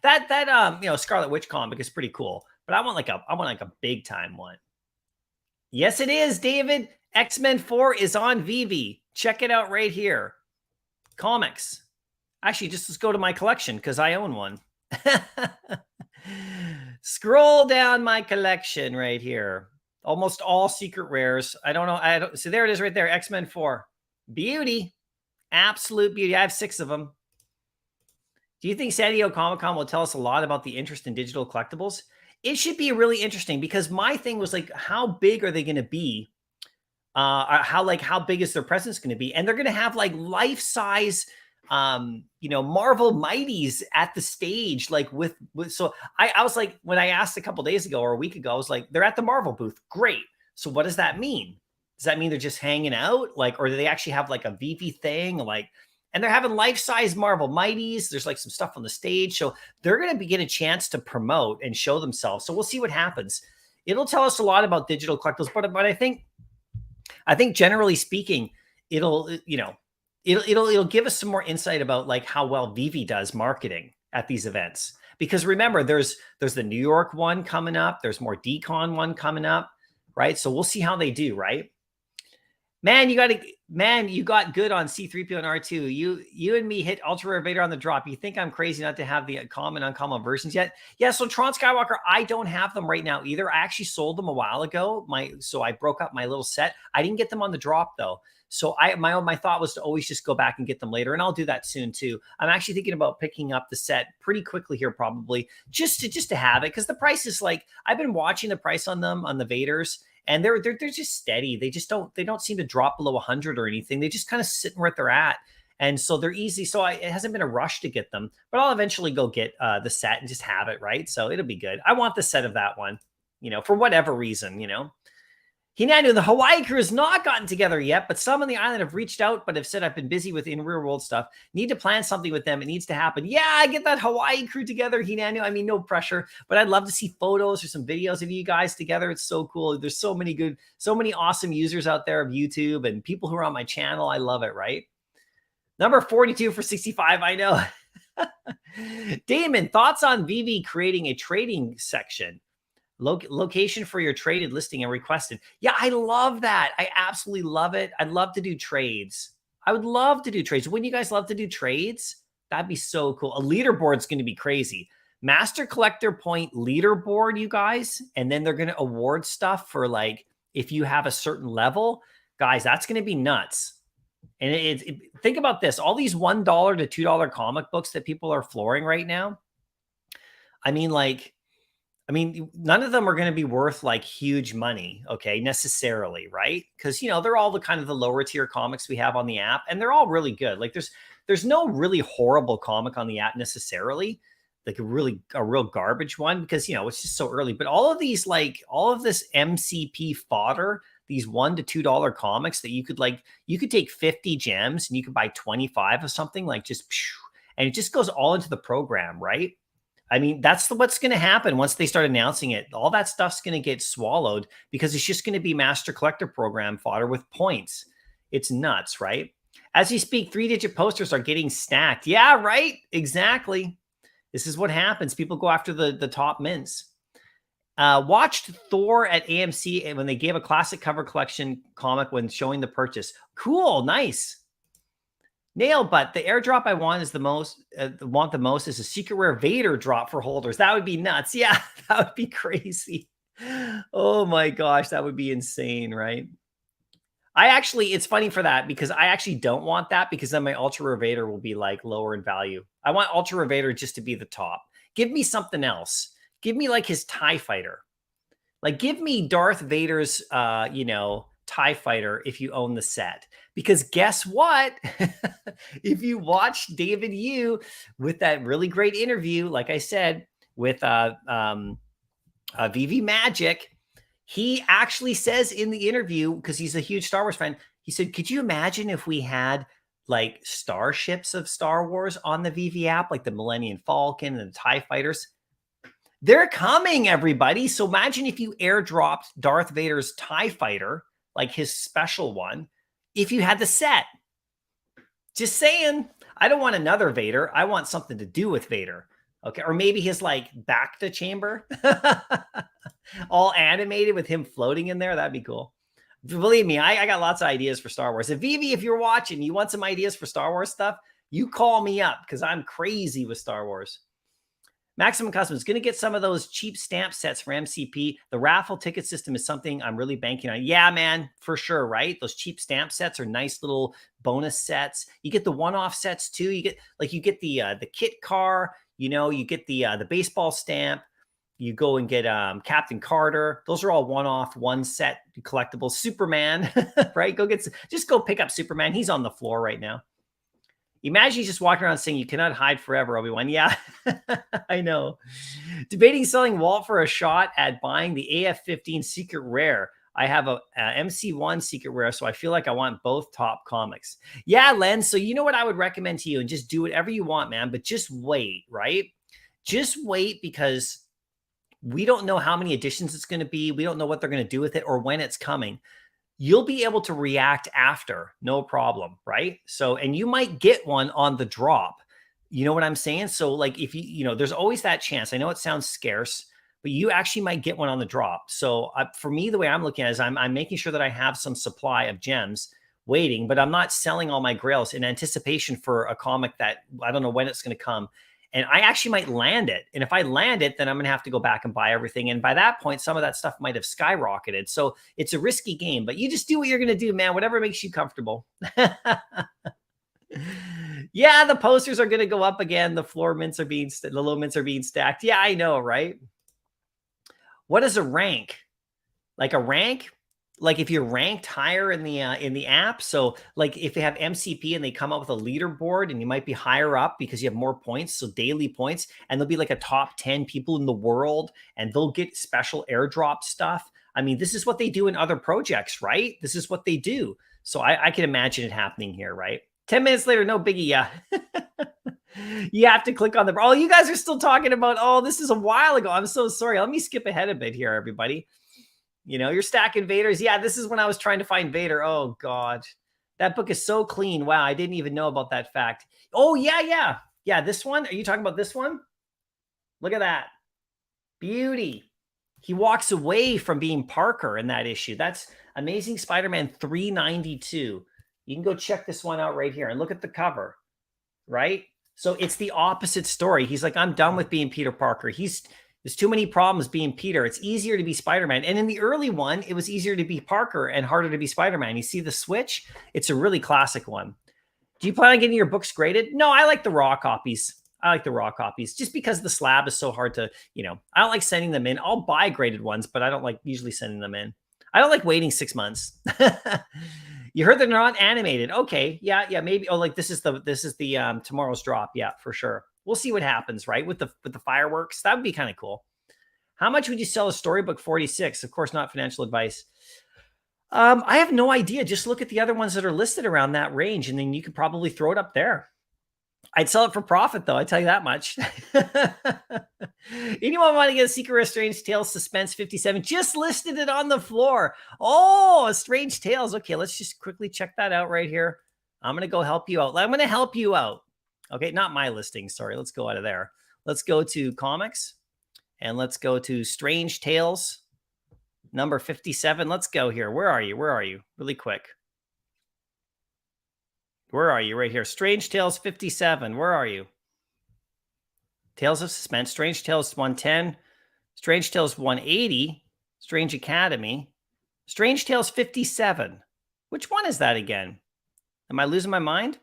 That Scarlet Witch comic is pretty cool, but I want like a big time one. Yes, it is, David. X-Men 4 is on Vivi. Check it out right here. Comics. Actually, just let's go to my collection because I own one. Scroll down my collection right here. Almost all secret rares. I don't know. So there it is right there. X-Men 4. Beauty. Absolute beauty. I have 6 of them. Do you think San Diego Comic-Con will tell us a lot about the interest in digital collectibles? It should be really interesting because my thing was like, how big are they going to be? How big is their presence going to be? And they're going to have like life-size, Marvel Mighties at the stage, like with so I was like, when I asked a couple days ago or a week ago, I was like, they're at the Marvel booth. Great. So what does that mean? Does that mean they're just hanging out? Like, or do they actually have like a VV thing? Like, and they're having life-size Marvel Mighties. There's like some stuff on the stage. So they're going to get a chance to promote and show themselves. So we'll see what happens. It'll tell us a lot about digital collectibles, but I think generally speaking, it'll give us some more insight about like how well Vivi does marketing at these events. Because remember, there's the New York one coming up. There's more Decon one coming up, right? So we'll see how they do, right? Man, you got good on C3PO and R2. You and me hit Ultra Rare Vader on the drop. You think I'm crazy not to have the common, uncommon versions yet? Yeah, so Tron Skywalker, I don't have them right now either. I actually sold them a while ago. So I broke up my little set. I didn't get them on the drop though. So my thought was to always just go back and get them later, and I'll do that soon too. I'm actually thinking about picking up the set pretty quickly here, probably just to have it, because the price is like, I've been watching the price on them on the Vaders. And they're just steady. They don't seem to drop below 100 or anything. They just kind of sit where they're at. And so they're easy. So it hasn't been a rush to get them, but I'll eventually go get the set and just have it, right? So it'll be good. I want the set of that one, for whatever reason, Hinanu, the Hawaii crew has not gotten together yet, but some on the island have reached out, but have said I've been busy with in real world stuff. Need to plan something with them. It needs to happen. Yeah, get that Hawaii crew together, Hinanu. I mean, no pressure, but I'd love to see photos or some videos of you guys together. It's so cool. There's so many awesome users out there of YouTube and people who are on my channel. I love it, right? Number 42 for 65. I know. Damon, thoughts on VV creating a trading section? Location for your traded listing and requested. Yeah, I love that. I absolutely love it. I'd love to do trades. I would love to do trades. Wouldn't you guys love to do trades? That'd be so cool. A leaderboard's going to be crazy. Master Collector Point leaderboard, you guys. And then they're going to award stuff for like, if you have a certain level, guys, that's going to be nuts. And think about this. All these $1 to $2 comic books that people are flooring right now. I mean, none of them are going to be worth like huge money, okay, necessarily, right? Because, they're all the kind of the lower tier comics we have on the app, and they're all really good. Like there's no really horrible comic on the app necessarily, like a real garbage one, because, it's just so early. But all of this MCP fodder, these $1 to $2 comics that you could take 50 gems and you could buy 25 of something, like and it just goes all into the program, right? I mean, that's what's going to happen once they start announcing it. All that stuff's going to get swallowed because it's just going to be Master Collector Program fodder with points. It's nuts, right? As we speak, 3-digit posters are getting stacked. Yeah, right. Exactly. This is what happens. People go after the top mints. Watched Thor at AMC when they gave a classic cover collection comic when showing the purchase. Cool. Nice. Nail, but the airdrop I want is the most is a secret rare Vader drop for holders. That would be nuts. Yeah, that would be crazy. Oh my gosh, that would be insane, right? It's funny for that because I actually don't want that because then my Ultra Rare Vader will be like lower in value. I want Ultra Rare Vader just to be the top. Give me something else. Give me like his TIE Fighter. Like give me Darth Vader's, TIE Fighter if you own the set. Because guess what? If you watch David Yu with that really great interview, like I said, with VV Magic, he actually says in the interview, because he's a huge Star Wars fan, he said, could you imagine if we had like starships of Star Wars on the VV app, like the Millennium Falcon and the TIE Fighters? They're coming, everybody. So imagine if you airdropped Darth Vader's TIE Fighter, like his special one, if you had the set. Just saying. I don't want another Vader. I want something to do with Vader. Okay. Or maybe his like back to chamber. All animated with him floating in there. That'd be cool. Believe me, I got lots of ideas for Star Wars. If Vivi, if you're watching, you want some ideas for Star Wars stuff, you call me up because I'm crazy with Star Wars. Maximum Custom is going to get some of those cheap stamp sets for MCP. The raffle ticket system is something I'm really banking on. Yeah, man, for sure, right? Those cheap stamp sets are nice little bonus sets. You get the one-off sets too. You get the kit car. You get the baseball stamp. You go and get Captain Carter. Those are all one-off, one set collectibles. Superman, right? Just go pick up Superman. He's on the floor right now. Imagine he's just walking around saying, you cannot hide forever, Obi-Wan. Yeah, I know. Debating selling Walt for a shot at buying the AF-15 Secret Rare. I have a MC1 Secret Rare, so I feel like I want both top comics. Yeah, Len, so you know what I would recommend to you? And just do whatever you want, man, but just wait, right? Just wait because we don't know how many editions it's going to be. We don't know what they're going to do with it or when it's coming. You'll be able to react after, no problem, right? So, and you might get one on the drop. You know what I'm saying? So like if there's always that chance. I know it sounds scarce, but you actually might get one on the drop. So for me, the way I'm looking at it is I'm making sure that I have some supply of gems waiting, but I'm not selling all my grails in anticipation for a comic that I don't know when it's going to come. And I actually might land it. And if I land it, then I'm going to have to go back and buy everything. And by that point, some of that stuff might have skyrocketed. So it's a risky game, but you just do what you're going to do, man. Whatever makes you comfortable. Yeah, the posters are going to go up again. The low mints are being stacked. Yeah, I know, right? What is a rank? Like a rank? Like if you're ranked higher in the app, so like if they have MCP and they come up with a leaderboard and you might be higher up because you have more points, so daily points, and there'll be like a top 10 people in the world and they'll get special airdrop stuff. I mean, this is what they do in other projects, right? This is what they do. So I can imagine it happening here, right? 10 minutes later, no biggie, yeah. You have to click on oh, you guys are still talking about, oh, this is a while ago. I'm so sorry. Let me skip ahead a bit here, everybody. You're stacking Vaders. Yeah, this is when I was trying to find Vader. Oh, God. That book is so clean. Wow, I didn't even know about that fact. Oh, yeah. Yeah, this one? Are you talking about this one? Look at that. Beauty. He walks away from being Parker in that issue. That's Amazing Spider-Man 392. You can go check this one out right here and look at the cover, right? So it's the opposite story. He's like, I'm done with being Peter Parker. There's too many problems being Peter. It's easier to be Spider-Man. And in the early one, it was easier to be Parker and harder to be Spider-Man. You see the switch? It's a really classic one. Do you plan on getting your books graded? No, I like the raw copies. Just because the slab is so hard to, I don't like sending them in. I'll buy graded ones, but I don't like usually sending them in. I don't like waiting 6 months. You heard that they're not animated. Okay. Yeah, maybe. Oh, like this is the tomorrow's drop. Yeah, for sure. We'll see what happens, right? With the fireworks. That would be kind of cool. How much would you sell a storybook 46? Of course, not financial advice. I have no idea. Just look at the other ones that are listed around that range, and then you could probably throw it up there. I'd sell it for profit, though. I tell you that much. Anyone want to get a Secret Rare Strange Tales Suspense 57? Just listed it on the floor. Oh, Strange Tales. Okay, let's just quickly check that out right here. I'm going to go help you out. I'm going to help you out. Okay, not my listing. Sorry, let's go out of there. Let's go to comics and let's go to Strange Tales, number 57. Let's go here. Where are you? Where are you? Really quick. Where are you? Right here. Strange Tales 57. Where are you? Tales of Suspense. Strange Tales 110. Strange Tales 180. Strange Academy. Strange Tales 57. Which one is that again? Am I losing my mind?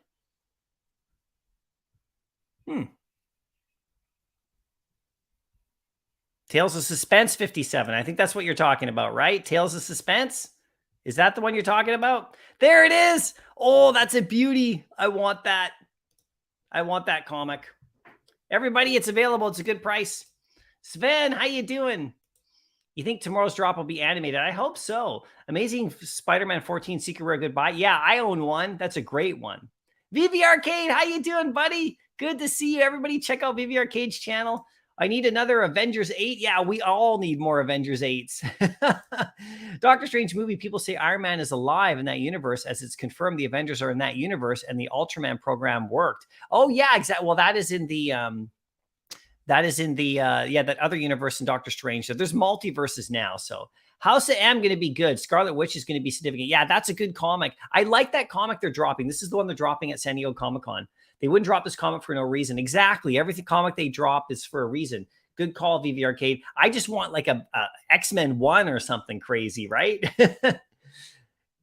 Tales of Suspense 57. I think that's what you're talking about, right? Tales of Suspense? Is that the one you're talking about? There it is. Oh, that's a beauty. I want that. I want that comic. Everybody, it's available. It's a good price. Sven, how you doing? You think tomorrow's drop will be animated? I hope so. Amazing Spider-Man 14 Secret Rare Goodbye. Yeah, I own one. That's a great one. VV Arcade, how you doing, buddy? Good to see you. Everybody check out VV Arcade's channel. I need another Avengers 8. Yeah, we all need more Avengers 8s. Doctor Strange movie. People say Iron Man is alive in that universe, as it's confirmed the Avengers are in that universe and the Ultraman program worked. Oh, yeah, exactly. Well, that is in the... that other universe in Doctor Strange. So there's multiverses now. So House of M going to be good. Scarlet Witch is going to be significant. Yeah, that's a good comic. I like that comic they're dropping. This is the one they're dropping at San Diego Comic-Con. They wouldn't drop this comic for no reason. Exactly. Everything comic they drop is for a reason. Good call, VV Arcade. I just want like a X-Men 1 or something crazy, right?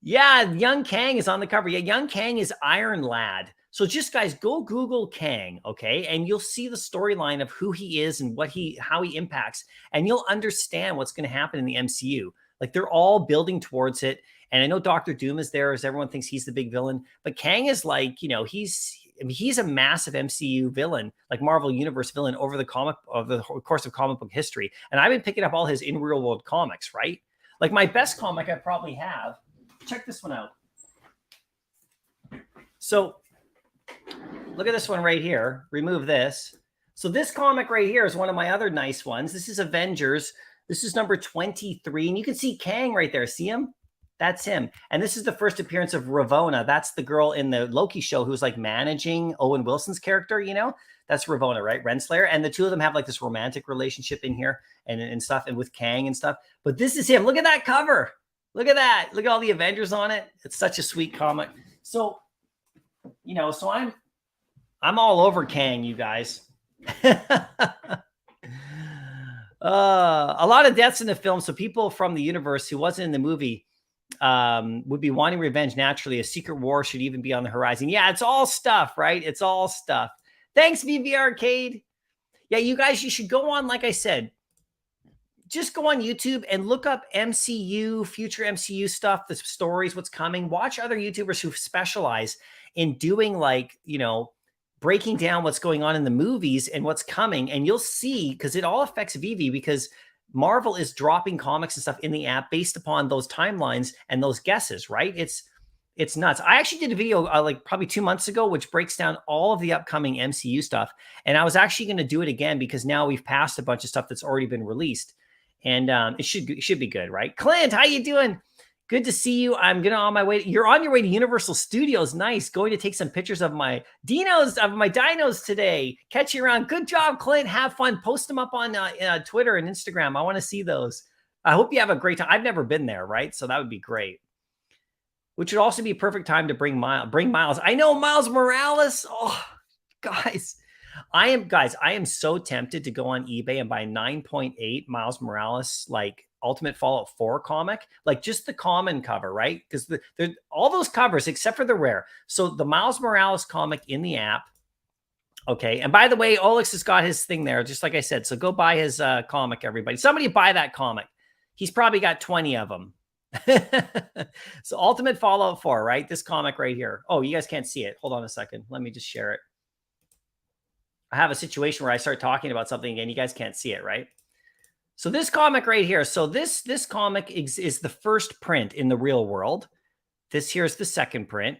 Yeah, Young Kang is on the cover. Yeah, Young Kang is Iron Lad. So just guys, go Google Kang, okay? And you'll see the storyline of who he is and how he impacts. And you'll understand what's going to happen in the MCU. Like they're all building towards it. And I know Doctor Doom is there, as everyone thinks he's the big villain. But Kang is like, he's a massive MCU villain, like Marvel Universe villain over the course of comic book history. And I've been picking up all his in real world comics, right? Like my best comic I probably have. Check this one out. So look at this one right here. Remove this. So this comic right here is one of my other nice ones. This is Avengers. This is number 23. And you can see Kang right there. See him? That's him. And this is the first appearance of Ravonna. That's the girl in the Loki show who's like managing Owen Wilson's character, That's Ravonna, right? Renslayer. And the two of them have like this romantic relationship in here and stuff, and with Kang and stuff. But this is him. Look at that cover. Look at that. Look at all the Avengers on it. It's such a sweet comic. So, so I'm all over Kang, you guys. A lot of deaths in the film. So people from the universe who wasn't in the movie would be wanting revenge naturally. A secret war should even be on the horizon. Yeah, it's all stuff, right? It's all stuff. Thanks, VV Arcade. Yeah, you guys, you should go on, like I said, just go on YouTube and look up MCU, future MCU stuff, the stories, what's coming. Watch other YouTubers who specialize in doing breaking down what's going on in the movies and what's coming. And you'll see, because it all affects Vivi, because Marvel is dropping comics and stuff in the app based upon those timelines and those guesses, right? It's nuts. I actually did a video like probably 2 months ago, which breaks down all of the upcoming MCU stuff. And I was actually going to do it again because now we've passed a bunch of stuff that's already been released. And it should be good, right? Clint, how you doing? Good to see you. I'm on my way. You're on your way to Universal Studios. Nice. Going to take some pictures of my dinos today. Catch you around. Good job, Clint. Have fun. Post them up on Twitter and Instagram. I want to see those. I hope you have a great time. I've never been there, right? So that would be great. Which would also be a perfect time to bring Miles. I know Miles Morales. Oh, guys. I am so tempted to go on eBay and buy 9.8 Miles Morales, like Ultimate Fallout 4 comic, like just the common cover, right? Because all those covers, except for the rare. So the Miles Morales comic in the app. Okay. And by the way, Olex has got his thing there, just like I said. So go buy his comic, everybody. Somebody buy that comic. He's probably got 20 of them. So Ultimate Fallout 4, right? This comic right here. Oh, you guys can't see it. Hold on a second. Let me just share it. I have a situation where I start talking about something and you guys can't see it, right? So this comic right here. So this comic is the first print in the real world. This here is the second print.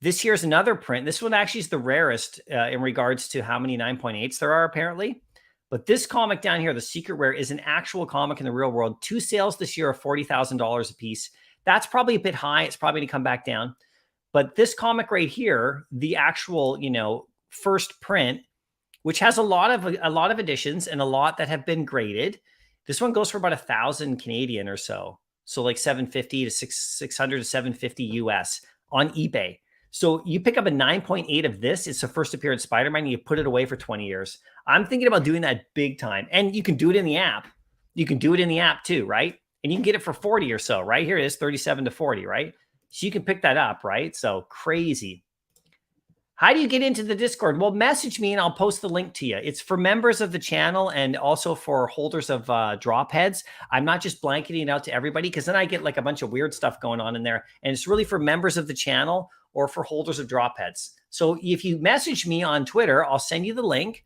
This here is another print. This one actually is the rarest in regards to how many 9.8s there are apparently. But this comic down here, the Secret Rare, is an actual comic in the real world. 2 sales this year of $40,000 a piece. That's probably a bit high. It's probably going to come back down. But this comic right here, the actual, first print, which has a lot of editions and a lot that have been graded. This one goes for about 1,000 Canadian or so. So like 750 to 600 to 750 US on eBay. So you pick up a 9.8 of this. It's the first appearance Spider-Man. And you put it away for 20 years. I'm thinking about doing that big time. And you can do it in the app. You can do it in the app too, right? And you can get it for 40 or so, right? Here it is, 37 to 40, right? So you can pick that up, right? So crazy. How do you get into the Discord? Well, message me and I'll post the link to you. It's for members of the channel and also for holders of drop heads. I'm not just blanketing it out to everybody because then I get like a bunch of weird stuff going on in there. And it's really for members of the channel or for holders of drop heads. So if you message me on Twitter, I'll send you the link.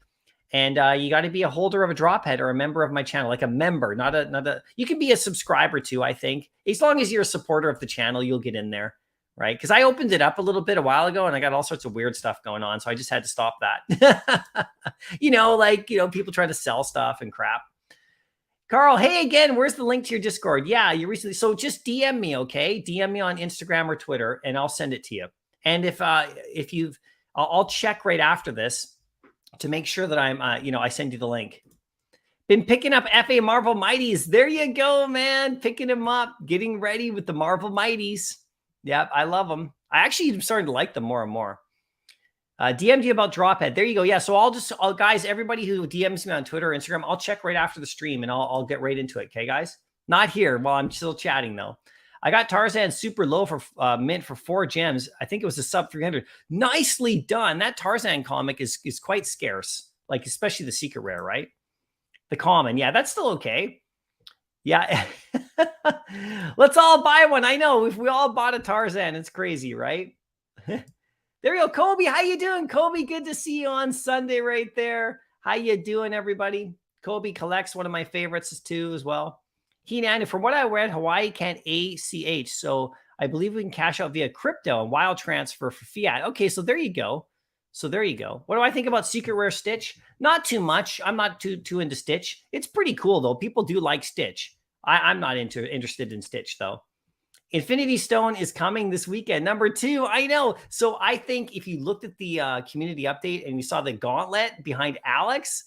And you got to be a holder of a drop head or a member of my channel, like a member, not a, you can be a subscriber too, I think. As long as you're a supporter of the channel, you'll get in there. Right? Because I opened it up a little bit a while ago and I got all sorts of weird stuff going on. So I just had to stop that. People trying to sell stuff and crap. Carl, hey again, where's the link to your Discord? Yeah, you recently, so just DM me, okay? DM me on Instagram or Twitter and I'll send it to you. And I'll check right after this to make sure that I send you the link. Been picking up FA Marvel Mighties. There you go, man. Picking them up, getting ready with the Marvel Mighties. Yep, I love them. I actually am starting to like them more and more. DM'd you about Drophead. There you go. Yeah, so guys, everybody who DMs me on Twitter or Instagram, I'll check right after the stream and I'll get right into it. Okay, guys? Not here while I'm still chatting, though. I got Tarzan super low for mint for 4 gems. I think it was a sub 300. Nicely done. That Tarzan comic is quite scarce, like especially the secret rare, right? The common. Yeah, that's still okay. Yeah. Let's all buy one. I know if we all bought a Tarzan, it's crazy, right? There you go. Kobe, how you doing? Kobe, good to see you on Sunday right there. How you doing, everybody? Kobe collects, one of my favorites too as well. Heenan, from what I read, Hawaii can't ACH. So I believe we can cash out via crypto and wire transfer for fiat. Okay, so there you go. What do I think about Secret Rare Stitch? Not too much. I'm not too into Stitch. It's pretty cool, though. People do like Stitch. I'm not interested in Stitch, though. Infinity Stone is coming this weekend. Number 2, I know. So I think if you looked at the community update and you saw the gauntlet behind Alex,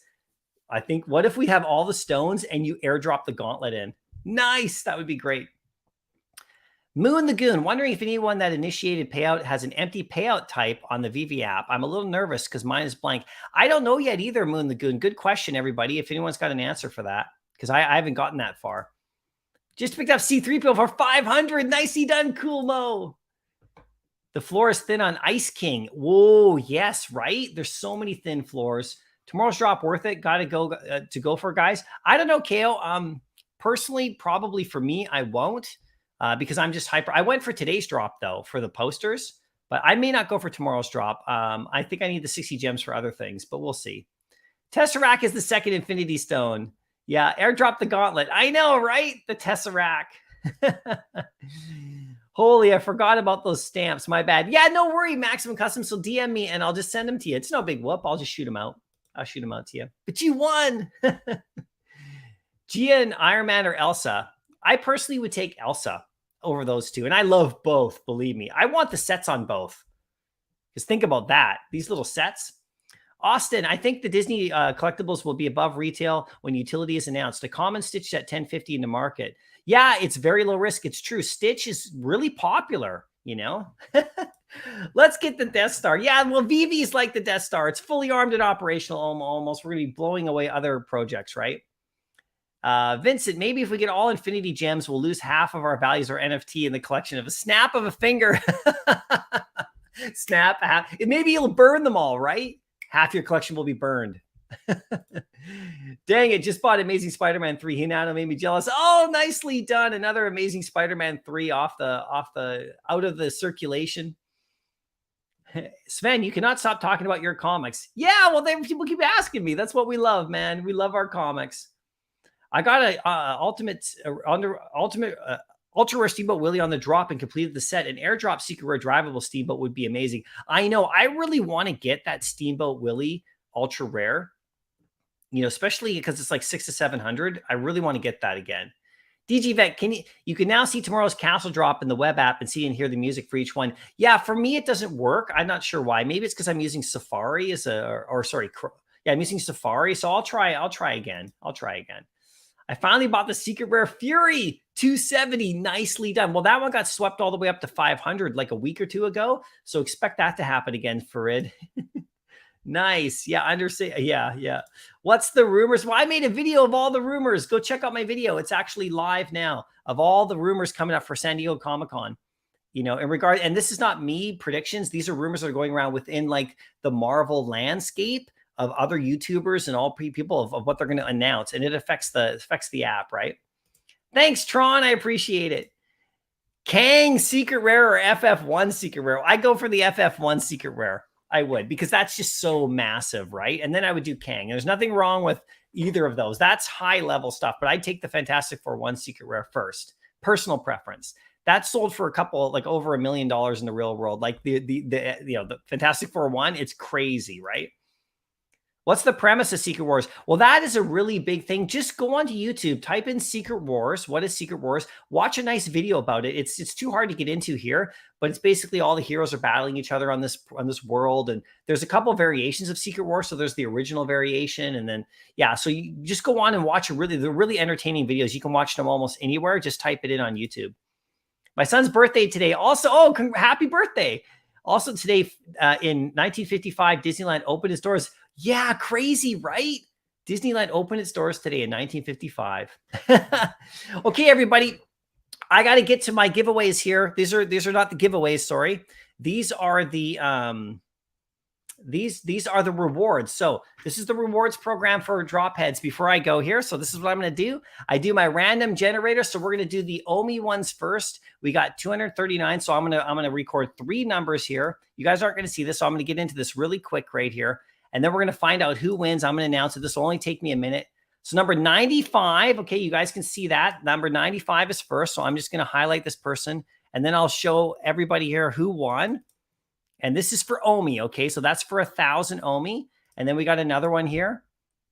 I think, what if we have all the stones and you airdrop the gauntlet in? Nice. That would be great. Moon Lagoon, wondering if anyone that initiated Payout has an empty Payout type on the VV app. I'm a little nervous because mine is blank. I don't know yet either, Moon Lagoon. Good question, everybody. If anyone's got an answer for that, because I haven't gotten that far. Just picked up C3PO for 500. Nicely done, Cool Mo. The floor is thin on Ice King. Whoa, yes, right? There's so many thin floors. Tomorrow's drop worth it. Got to go for, guys. I don't know, KO. Personally, probably for me, I won't. Because I'm just hyper. I went for today's drop, though, for the posters, but I may not go for tomorrow's drop. I think I need the 60 gems for other things, but we'll see. Tesseract is the second Infinity Stone. Yeah, airdrop the gauntlet. I know, right? The Tesseract. Holy, I forgot about those stamps. My bad. Yeah, no worry, Maximum Custom. So DM me and I'll just send them to you. It's no big whoop. I'll just shoot them out. I'll shoot them out to you. But you won. Gia and Iron Man or Elsa. I personally would take Elsa over those two. And I love both, believe me. I want the sets on both. Because think about that. These little sets. Austin, I think the Disney collectibles will be above retail when utility is announced. A common Stitch at $10.50 in the market. Yeah, it's very low risk. It's true. Stitch is really popular, you know. Let's get the Death Star. Yeah, well, VV's like the Death Star. It's fully armed and operational almost. We're going to be blowing away other projects, right? Vincent, maybe if we get all Infinity Gems, we'll lose half of our values or NFT in the collection of a snap of a finger. Snap. Maybe you'll burn them all, right? Half your collection will be burned. Dang it. Just bought Amazing Spider-Man 3. Hinata made me jealous. Oh, nicely done. Another Amazing Spider-Man 3 out of the circulation. Sven, you cannot stop talking about your comics. Yeah, well, people keep asking me. That's what we love, man. We love our comics. I got a ultra rare Steamboat Willie on the drop and completed the set. An airdrop secret rare drivable Steamboat would be amazing. I know. I really want to get that Steamboat Willie ultra rare, you know, especially because it's like 600 to 700. I really want to get that again. DG Vet, you can now see tomorrow's castle drop in the web app and see and hear the music for each one. Yeah, for me, it doesn't work. I'm not sure why. Maybe it's because I'm using Safari yeah, I'm using Safari. So I'll try again. I finally bought the secret rare Fury 270. Nicely done. Well, that one got swept all the way up to 500 like a week or two ago. So expect that to happen again, Farid. Nice. Yeah, understand. Yeah. What's the rumors? Well, I made a video of all the rumors. Go check out my video. It's actually live now of all the rumors coming up for San Diego Comic-Con. And this is not me predictions. These are rumors that are going around within like the Marvel landscape of other YouTubers and all people of what they're going to announce. And it affects the app, right? Thanks, Tron. I appreciate it. Kang secret rare or FF1 secret rare? I go for the FF1 secret rare. I would, because that's just so massive, right? And then I would do Kang. There's nothing wrong with either of those. That's high level stuff, but I'd take the Fantastic Four 1 secret rare first. Personal preference. That sold for a couple, like over $1 million in the real world. Like the Fantastic Four 1, it's crazy, right? What's the premise of Secret Wars? Well, that is a really big thing. Just go onto YouTube, type in Secret Wars. What is Secret Wars? Watch a nice video about it. It's too hard to get into here, but it's basically all the heroes are battling each other on this world. And there's a couple of variations of Secret Wars. So there's the original variation. And then, yeah, so you just go on and watch they're really entertaining videos. You can watch them almost anywhere. Just type it in on YouTube. My son's birthday today. Also, happy birthday. Also today, in 1955, Disneyland opened its doors. Yeah, crazy, right? Disneyland opened its doors today in 1955. Okay, everybody, I got to get to my giveaways here. These are not the giveaways, sorry. These are the these are the rewards. So this is the rewards program for drop heads before I go here. So this is what I'm going to do. I do my random generator. So we're going to do the Omi ones first. We got 239. So I'm going to record 3 numbers here. You guys aren't going to see this. So I'm going to get into this really quick right here. And then we're going to find out who wins. I'm going to announce it. This will only take me a minute. So number 95, okay, you guys can see that. Number 95 is first. So I'm just going to highlight this person. And then I'll show everybody here who won. And this is for Omi, okay? So that's for 1,000 Omi. And then we got another one here.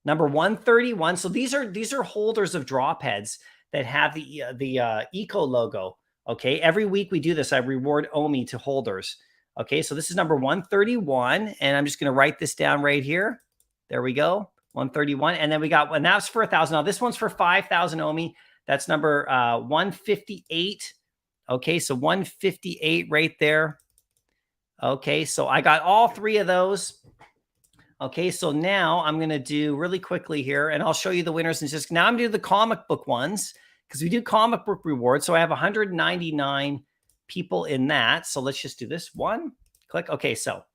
Number 131. So these are holders of drop heads that have the Eco logo, okay? Every week we do this. I reward Omi to holders. Okay, so this is number 131, and I'm just going to write this down right here. There we go, 131. And then we got, and that's for 1,000. Now, this one's for 5,000 Omi. That's number 158. Okay, so 158 right there. Okay, so I got all 3 of those. Okay, so now I'm going to do really quickly here, and I'll show you the winners. And just now I'm doing the comic book ones because we do comic book rewards. So I have 199 people in that. So let's just do this one. Click. Okay, so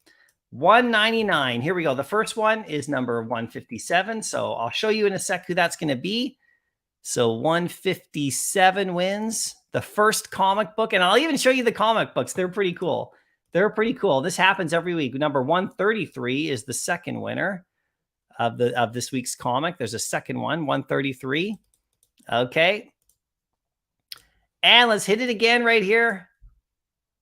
199. Here we go. The first one is number 157. So I'll show you in a sec who that's going to be. So 157 wins the first comic book. And I'll even show you the comic books. They're pretty cool. This happens every week. Number 133 is the second winner of this week's comic. There's a second one, 133. Okay. And let's hit it again right here.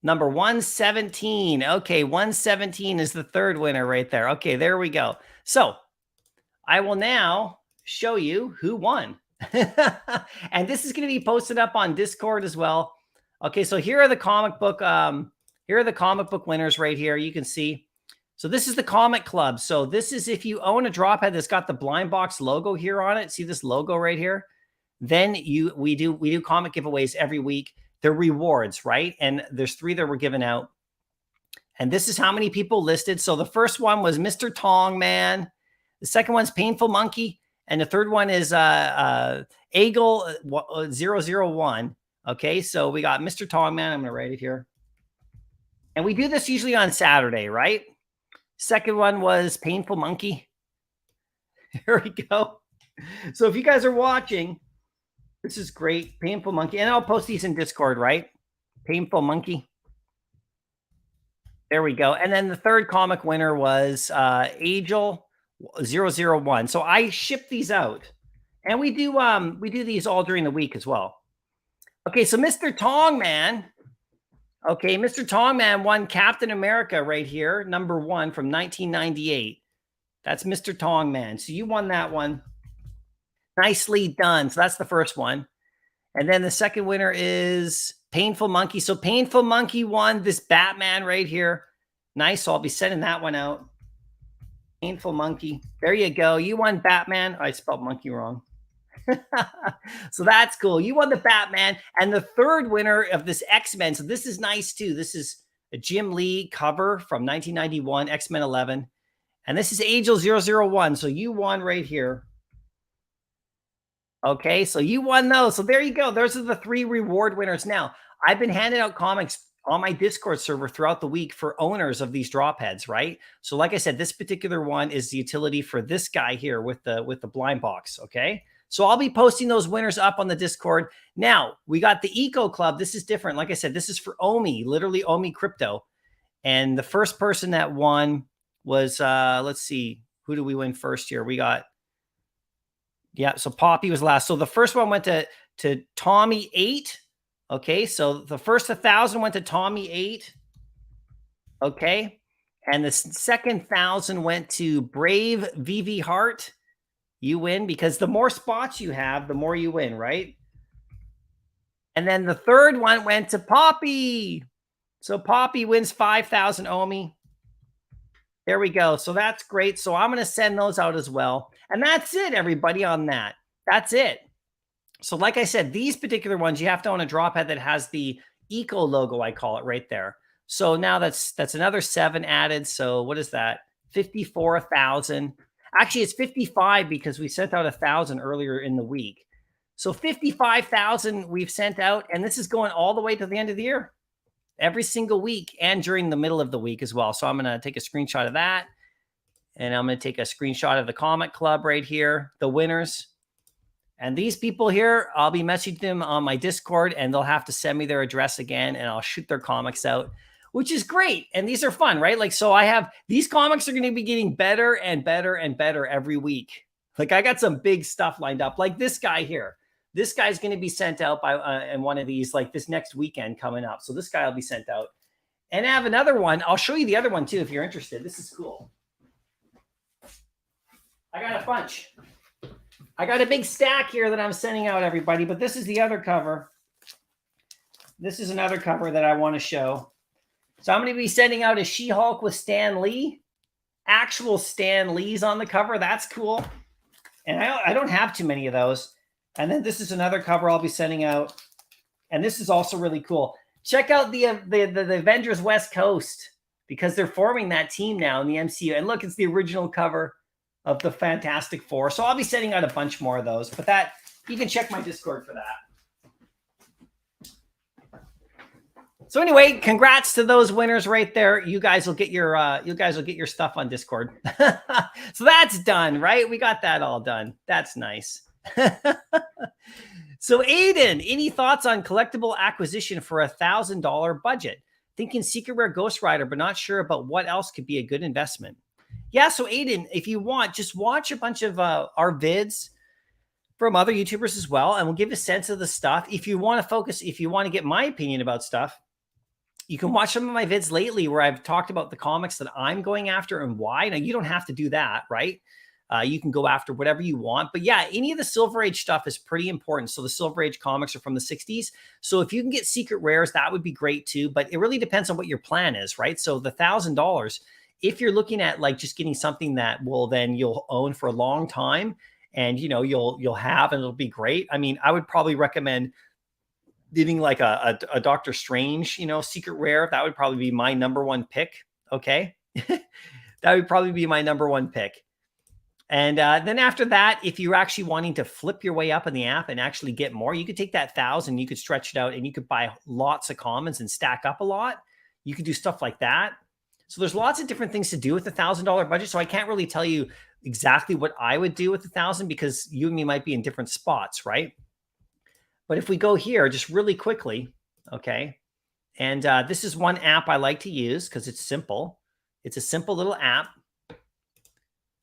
Number 117. Okay, 117 is the third winner right there. Okay, there we go. So I will now show you who won. And this is going to be posted up on Discord as well. Okay, so here are the comic book winners right here. You can see. So this is the comic club. So this is if you own a drop head that's got the blind box logo here on it. See this logo right here? Then we do comic giveaways every week. They're rewards, right? And there's 3 that were given out. And this is how many people listed. So the first one was Mr. Tong Man. The second one's Painful Monkey. And the third one is Eagle 001. Okay, so we got Mr. Tong Man. I'm going to write it here. And we do this usually on Saturday, right? Second one was Painful Monkey. Here we go. So if you guys are watching, this is great. Painful Monkey. And I'll post these in Discord, right? Painful Monkey. There we go. And then the third comic winner was Angel 001. So I ship these out. And we do these all during the week as well. Okay, so Mr. Tong Man. Okay, Mr. Tong Man won Captain America right here, number 1 from 1998. That's Mr. Tong Man. So you won that one. Nicely done. So that's the first one. And then the second winner is Painful Monkey. So Painful Monkey won this Batman right here. Nice. So I'll be sending that one out. Painful Monkey. There you go. You won Batman. I spelled monkey wrong. So that's cool. You won the Batman. And the third winner of this X-Men. So this is nice too. This is a Jim Lee cover from 1991, X-Men 11. And this is Angel 001. So you won right here. Okay, so you won those. So there you go. Those are the 3 reward winners. Now, I've been handing out comics on my Discord server throughout the week for owners of these drop heads, right? So like I said, this particular one is the utility for this guy here with the blind box, okay? So I'll be posting those winners up on the Discord. Now, we got the Eco Club. This is different. Like I said, this is for Omi, literally Omi Crypto. And the first person that won was, let's see, who do we win first here? We got, yeah, so Poppy was last. So the first one went to Tommy 8. Okay, so the first 1,000 went to Tommy 8. Okay, and the second 1,000 went to Brave VV Hart. You win because the more spots you have, the more you win, right? And then the third one went to Poppy. So Poppy wins 5,000 Omi. There we go. So that's great. So I'm going to send those out as well. And that's it, everybody, on that. That's it. So like I said, these particular ones, you have to own a drop head that has the Eco logo, I call it right there. So now that's another 7 added. So what is that? 54,000. Actually, it's 55 because we sent out 1,000 earlier in the week. So 55,000 we've sent out, and this is going all the way to the end of the year. Every single week and during the middle of the week as well. So I'm going to take a screenshot of that. And I'm going to take a screenshot of the Comic Club right here, the winners. And these people here, I'll be messaging them on my Discord, and they'll have to send me their address again, and I'll shoot their comics out, which is great. And these are fun, right? Like, so I have, these comics are going to be getting better and better and better every week. Like, I got some big stuff lined up, like this guy here. This guy's going to be sent out by in one of these, like this next weekend coming up. So this guy will be sent out. And I have another one. I'll show you the other one too, if you're interested. This is cool. I got a bunch. I got a big stack here that I'm sending out, everybody. But this is the other cover. This is another cover that I want to show. So I'm going to be sending out a She-Hulk with Stan Lee. Actual Stan Lee's on the cover. That's cool. And I don't have too many of those. And then this is another cover I'll be sending out. And this is also really cool. Check out the Avengers West Coast, because they're forming that team now in the MCU. And look, it's the original cover of the Fantastic Four. So I'll be sending out a bunch more of those. But that, you can check my Discord for that. So anyway, congrats to those winners right there. You guys will get your stuff on Discord. So that's done, right? We got that all done. That's nice. So Aiden, any thoughts on collectible acquisition for $1,000 budget? Thinking Secret Rare Ghost Rider, but not sure about what else could be a good investment. Yeah, so Aiden, if you want, just watch a bunch of our vids from other YouTubers as well, and we'll give a sense of the stuff. If you want to focus, if you want to get my opinion about stuff, you can watch some of my vids lately where I've talked about the comics that I'm going after and why. Now, you don't have to do that, right? You can go after whatever you want. But yeah, any of the Silver Age stuff is pretty important. So the Silver Age comics are from the 60s. So if you can get secret rares, that would be great too. But it really depends on what your plan is, right? So the $1,000, if you're looking at like just getting something that will then you'll own for a long time and, you know, you'll have and it'll be great. I mean, I would probably recommend getting like a Doctor Strange, you know, secret rare. That would probably be my number one pick. Okay. That would probably be my number one pick. And then after that, if you're actually wanting to flip your way up in the app and actually get more, you could take that 1,000, you could stretch it out and you could buy lots of commons and stack up a lot. You could do stuff like that. So there's lots of different things to do with the $1,000 budget. So I can't really tell you exactly what I would do with the 1,000 because you and me might be in different spots, right? But if we go here just really quickly, okay. And this is one app I like to use because it's simple. It's a simple little app.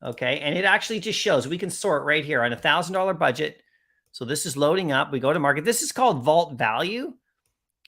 Okay, and it actually just shows we can sort right here on a $1,000 budget. So this is loading up. We go to market. This is called Vault Value,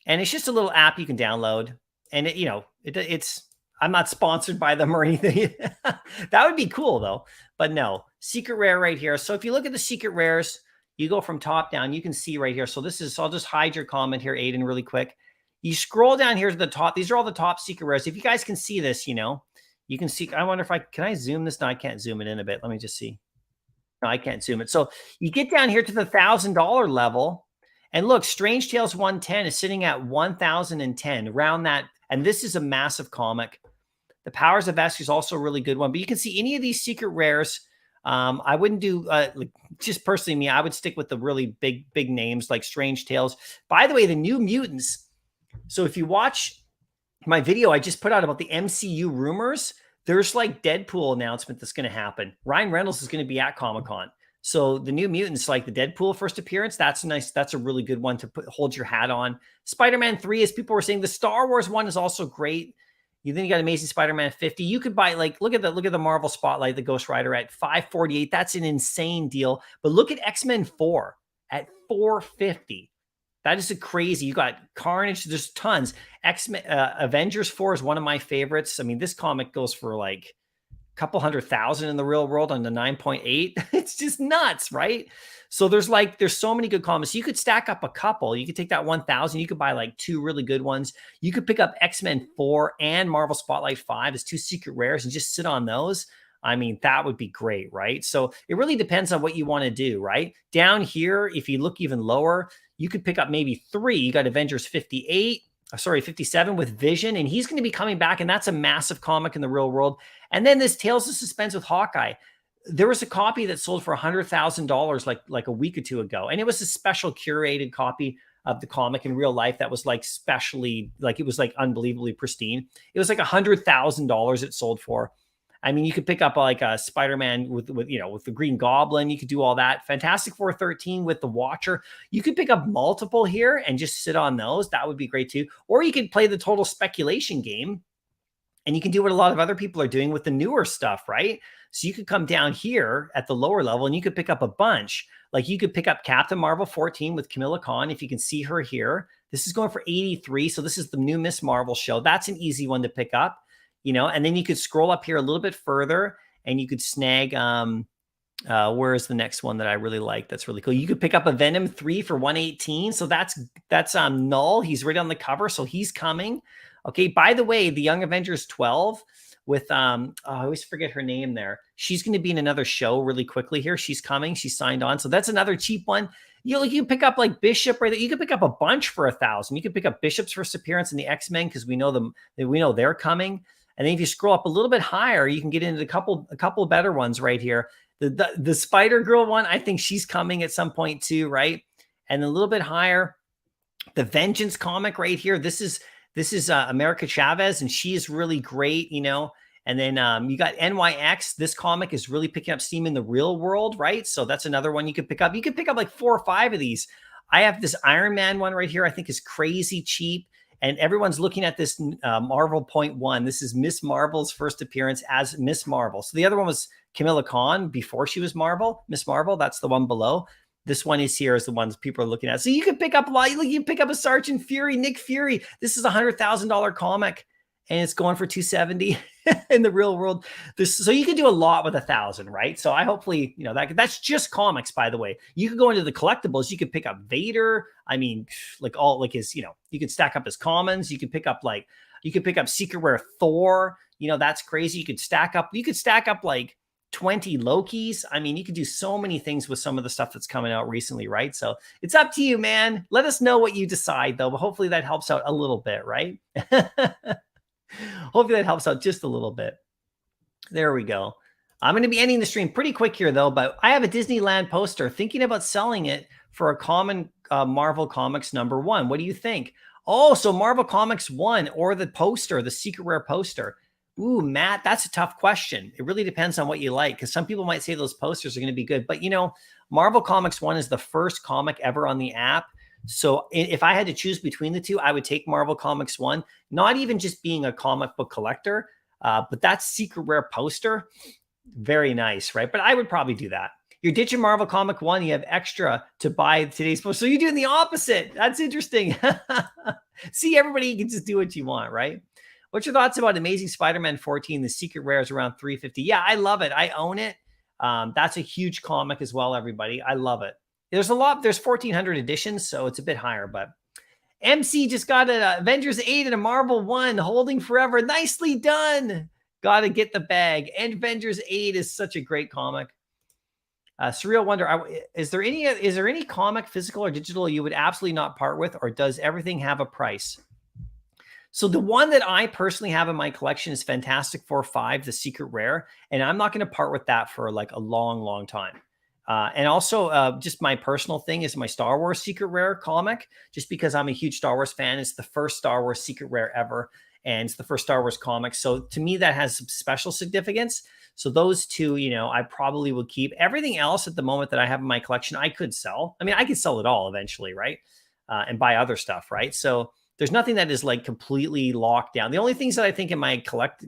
and it's just a little app you can download. And it, you know, it's I'm not sponsored by them or anything. That would be cool though, but no, secret rare right here. So if you look at the secret rares, You go from top down, you can see right here. So this is, so I'll just hide your comment here, Aiden, really quick. You scroll down here to the top. These are all the top secret rares. If you guys can see this, you know, you can see, I wonder if can I zoom this? No, I can't zoom it in a bit. Let me just see. No, I can't zoom it. So you get down here to the $1,000 level, and look, Strange Tales 110 is sitting at 1,010 around that. And this is a massive comic. The Powers of Escher is also a really good one, but you can see any of these secret rares. I wouldn't do, like, just personally me, I would stick with the really big names like Strange Tales. By the way, the New Mutants. So if you watch my video I just put out about the MCU rumors, there's like Deadpool announcement that's going to happen. Ryan Reynolds is going to be at Comic-Con. So the New Mutants, like the Deadpool first appearance, that's nice. That's a really good one to hold your hat on. Spider-Man 3, as people were saying, the Star Wars one is also great. Then you got Amazing Spider-Man 50. You could buy, like, look at the Marvel Spotlight, the Ghost Rider at $548. That's an insane deal. But look at X-Men 4 at $450. That is a crazy. You got Carnage. There's tons. X-Men, Avengers 4 is one of my favorites. I mean, this comic goes for like a couple 100,000 in the real world on the 9.8. It's just nuts, right? So there's so many good comics. You could stack up a couple. You could take that 1,000. You could buy like 2 really good ones. You could pick up X-Men 4 and Marvel Spotlight 5 as 2 secret rares and just sit on those. I mean, that would be great, right? So it really depends on what you want to do, right? Down here, if you look even lower, you could pick up maybe 3. You got Avengers 57 with Vision, and he's going to be coming back, and that's a massive comic in the real world. And then this Tales of Suspense with Hawkeye. There was a copy that sold for $100,000 like a week or 2 ago, and it was a special curated copy of the comic in real life that was like specially, like, it was like unbelievably pristine. It was like $100,000 it sold for. I mean, you could pick up like a Spider-Man with the Green Goblin. You could do all that. Fantastic Four 13 with the Watcher. You could pick up multiple here and just sit on those. That would be great too. Or you could play the total speculation game, and you can do what a lot of other people are doing with the newer stuff, right? So you could come down here at the lower level and you could pick up a bunch. Like, you could pick up Captain Marvel 14 with Kamala Khan, if you can see her here. This is going for 83. So this is the new Miss Marvel show. That's an easy one to pick up. And then you could scroll up here a little bit further and you could snag, where is the next one that I really like? That's really cool. You could pick up a Venom 3 for 118. So that's Null. He's right on the cover. So he's coming. Okay. By the way, the Young Avengers 12 with, I always forget her name there. She's going to be in another show really quickly here. She's coming. She's signed on. So that's another cheap one. You pick up like Bishop right there. You could pick up a bunch for 1,000. You could pick up Bishop's first appearance in the X-Men because we know they're coming. And then if you scroll up a little bit higher, you can get into a couple better ones right here. The Spider-Girl one, I think she's coming at some point too, right? And a little bit higher, the Vengeance comic right here. This is America Chavez, and she is really great, And then you got NYX. This comic is really picking up steam in the real world, right? So that's another one you could pick up. You could pick up like 4 or 5 of these. I have this Iron Man one right here. I think is crazy cheap. And everyone's looking at this Marvel .1. This is Miss Marvel's first appearance as Miss Marvel. So the other one was Kamala Khan before she was Miss Marvel. That's the one below. This one is here is the ones people are looking at. So you can pick up you can pick up a Sergeant Fury, Nick Fury. This is a $100,000 comic, and it's going for $270 in the real world. So you can do a lot with 1,000, right? So I hopefully, that's just comics, by the way. You could go into the collectibles. You could pick up Vader. I mean, you could stack up his commons. You could pick up Secret Rare Thor. That's crazy. You could stack up like 20 Lokis. I mean, you could do so many things with some of the stuff that's coming out recently, right? So it's up to you, man. Let us know what you decide, though. But hopefully that helps out a little bit, right? Hopefully that helps out just a little bit. There we go. I'm going to be ending the stream pretty quick here, though, but I have a Disneyland poster, thinking about selling it for a common Marvel Comics #1. What do you think? Oh, so Marvel Comics 1 or the poster, the Secret Rare poster. Ooh, Matt, that's a tough question. It really depends on what you like, because some people might say those posters are going to be good. But, Marvel Comics 1 is the first comic ever on the app. So if I had to choose between the two, I would take Marvel Comics 1, not even just being a comic book collector, but that Secret Rare poster, very nice, right? But I would probably do that. You're ditching Marvel Comic 1, you have extra to buy today's poster. So you're doing the opposite. That's interesting. See, everybody can just do what you want, right? What's your thoughts about Amazing Spider-Man 14? The Secret Rare is around $350. Yeah, I love it. I own it. That's a huge comic as well, everybody. I love it. There's a lot. There's 1,400 editions, so it's a bit higher. But MC just got an Avengers 8 and a Marvel 1, holding forever. Nicely done. Got to get the bag. And Avengers 8 is such a great comic. Surreal Wonder, is there any comic, physical or digital, you would absolutely not part with, or does everything have a price? So the one that I personally have in my collection is Fantastic Four 5, the Secret Rare, and I'm not going to part with that for like a long, long time. And also, just my personal thing is my Star Wars Secret Rare comic, just because I'm a huge Star Wars fan. It's the first Star Wars Secret Rare ever, and it's the first Star Wars comic. So to me, that has some special significance. So those two, you know, I probably would keep. Everything else at the moment that I have in my collection, I could sell. I mean, I could sell it all eventually, right? And buy other stuff, right? So there's nothing that is like completely locked down. The only things that I think in my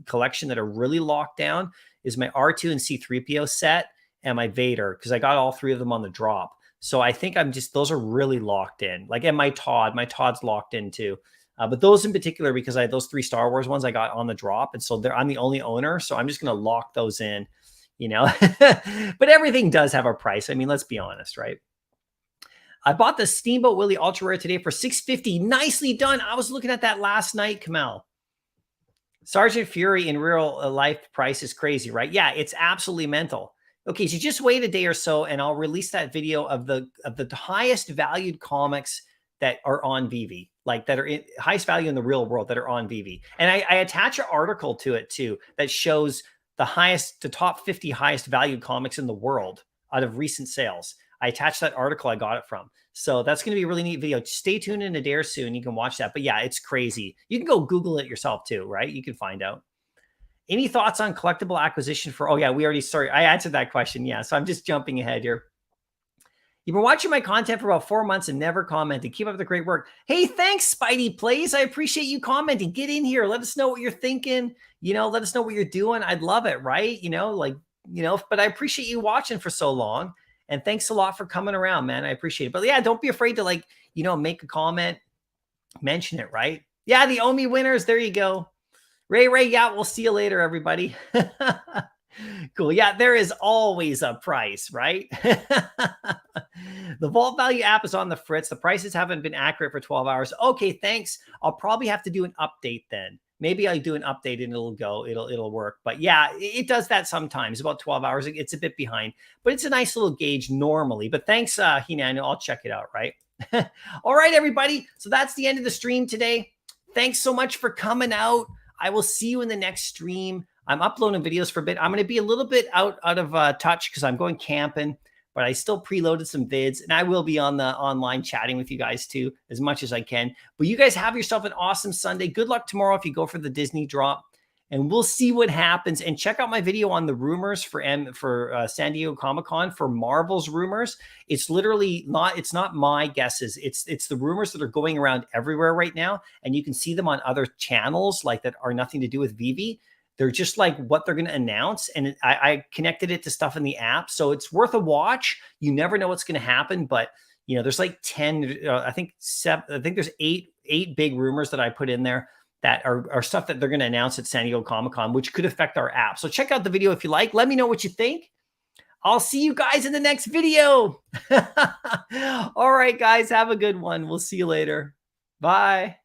collection that are really locked down is my R2 and C3PO set and my Vader, because I got all three of them on the drop. So I think those are really locked in. Like, and my Todd's locked in too. But those in particular, because I had those 3 Star Wars ones I got on the drop. And so I'm the only owner. So I'm just going to lock those in, you know, but everything does have a price. I mean, let's be honest, right? I bought the Steamboat Willie Ultra Rare today for $650. Nicely done. I was looking at that last night, Kamel. Sergeant Fury in real life price is crazy, right? Yeah, it's absolutely mental. Okay, so just wait a day or so, and I'll release that video of the highest valued comics that are on VV, like that are highest value in the real world that are on VV. And I attach an article to it too that shows the top 50 highest valued comics in the world out of recent sales. I attached that article I got it from. So that's going to be a really neat video. Stay tuned in a day or soon. You can watch that. But yeah, it's crazy. You can go Google it yourself too, right? You can find out. Any thoughts on collectible acquisition for, oh yeah, I answered that question. Yeah. So I'm just jumping ahead here. You've been watching my content for about 4 months and never commented. Keep up the great work. Hey, thanks, Spidey Plays. I appreciate you commenting. Get in here. Let us know what you're thinking. You know, let us know what you're doing. I'd love it, right? You know, like, you know, but I appreciate you watching for so long. And thanks a lot for coming around, man. I appreciate it. But yeah, don't be afraid to, like, you know, make a comment, mention it, right? Yeah, the Omi winners. There you go. Ray, yeah, we'll see you later, everybody. Cool. Yeah, there is always a price, right? The Vault Value app is on the fritz. The prices haven't been accurate for 12 hours. Okay, thanks. I'll probably have to do an update then. Maybe I'll do an update and it'll work. But yeah, it does that sometimes. About 12 hours. It's a bit behind, but it's a nice little gauge normally. But thanks, Hinano. I'll check it out, right? All right, everybody. So that's the end of the stream today. Thanks so much for coming out. I will see you in the next stream. I'm uploading videos for a bit. I'm going to be a little bit out of touch because I'm going camping, but I still preloaded some vids, and I will be on the online chatting with you guys too, as much as I can. But you guys have yourself an awesome Sunday. Good luck tomorrow if you go for the Disney drop, and we'll see what happens. And check out my video on the rumors for San Diego Comic-Con for Marvel's rumors. It's literally it's not my guesses. It's the rumors that are going around everywhere right now, and you can see them on other channels like that are nothing to do with VV. They're just like what they're going to announce. And I connected it to stuff in the app. So it's worth a watch. You never know what's going to happen. But, you know, there's like 10, I think there's eight big rumors that I put in there that are stuff that they're going to announce at San Diego Comic-Con, which could affect our app. So check out the video if you like. Let me know what you think. I'll see you guys in the next video. All right, guys, have a good one. We'll see you later. Bye.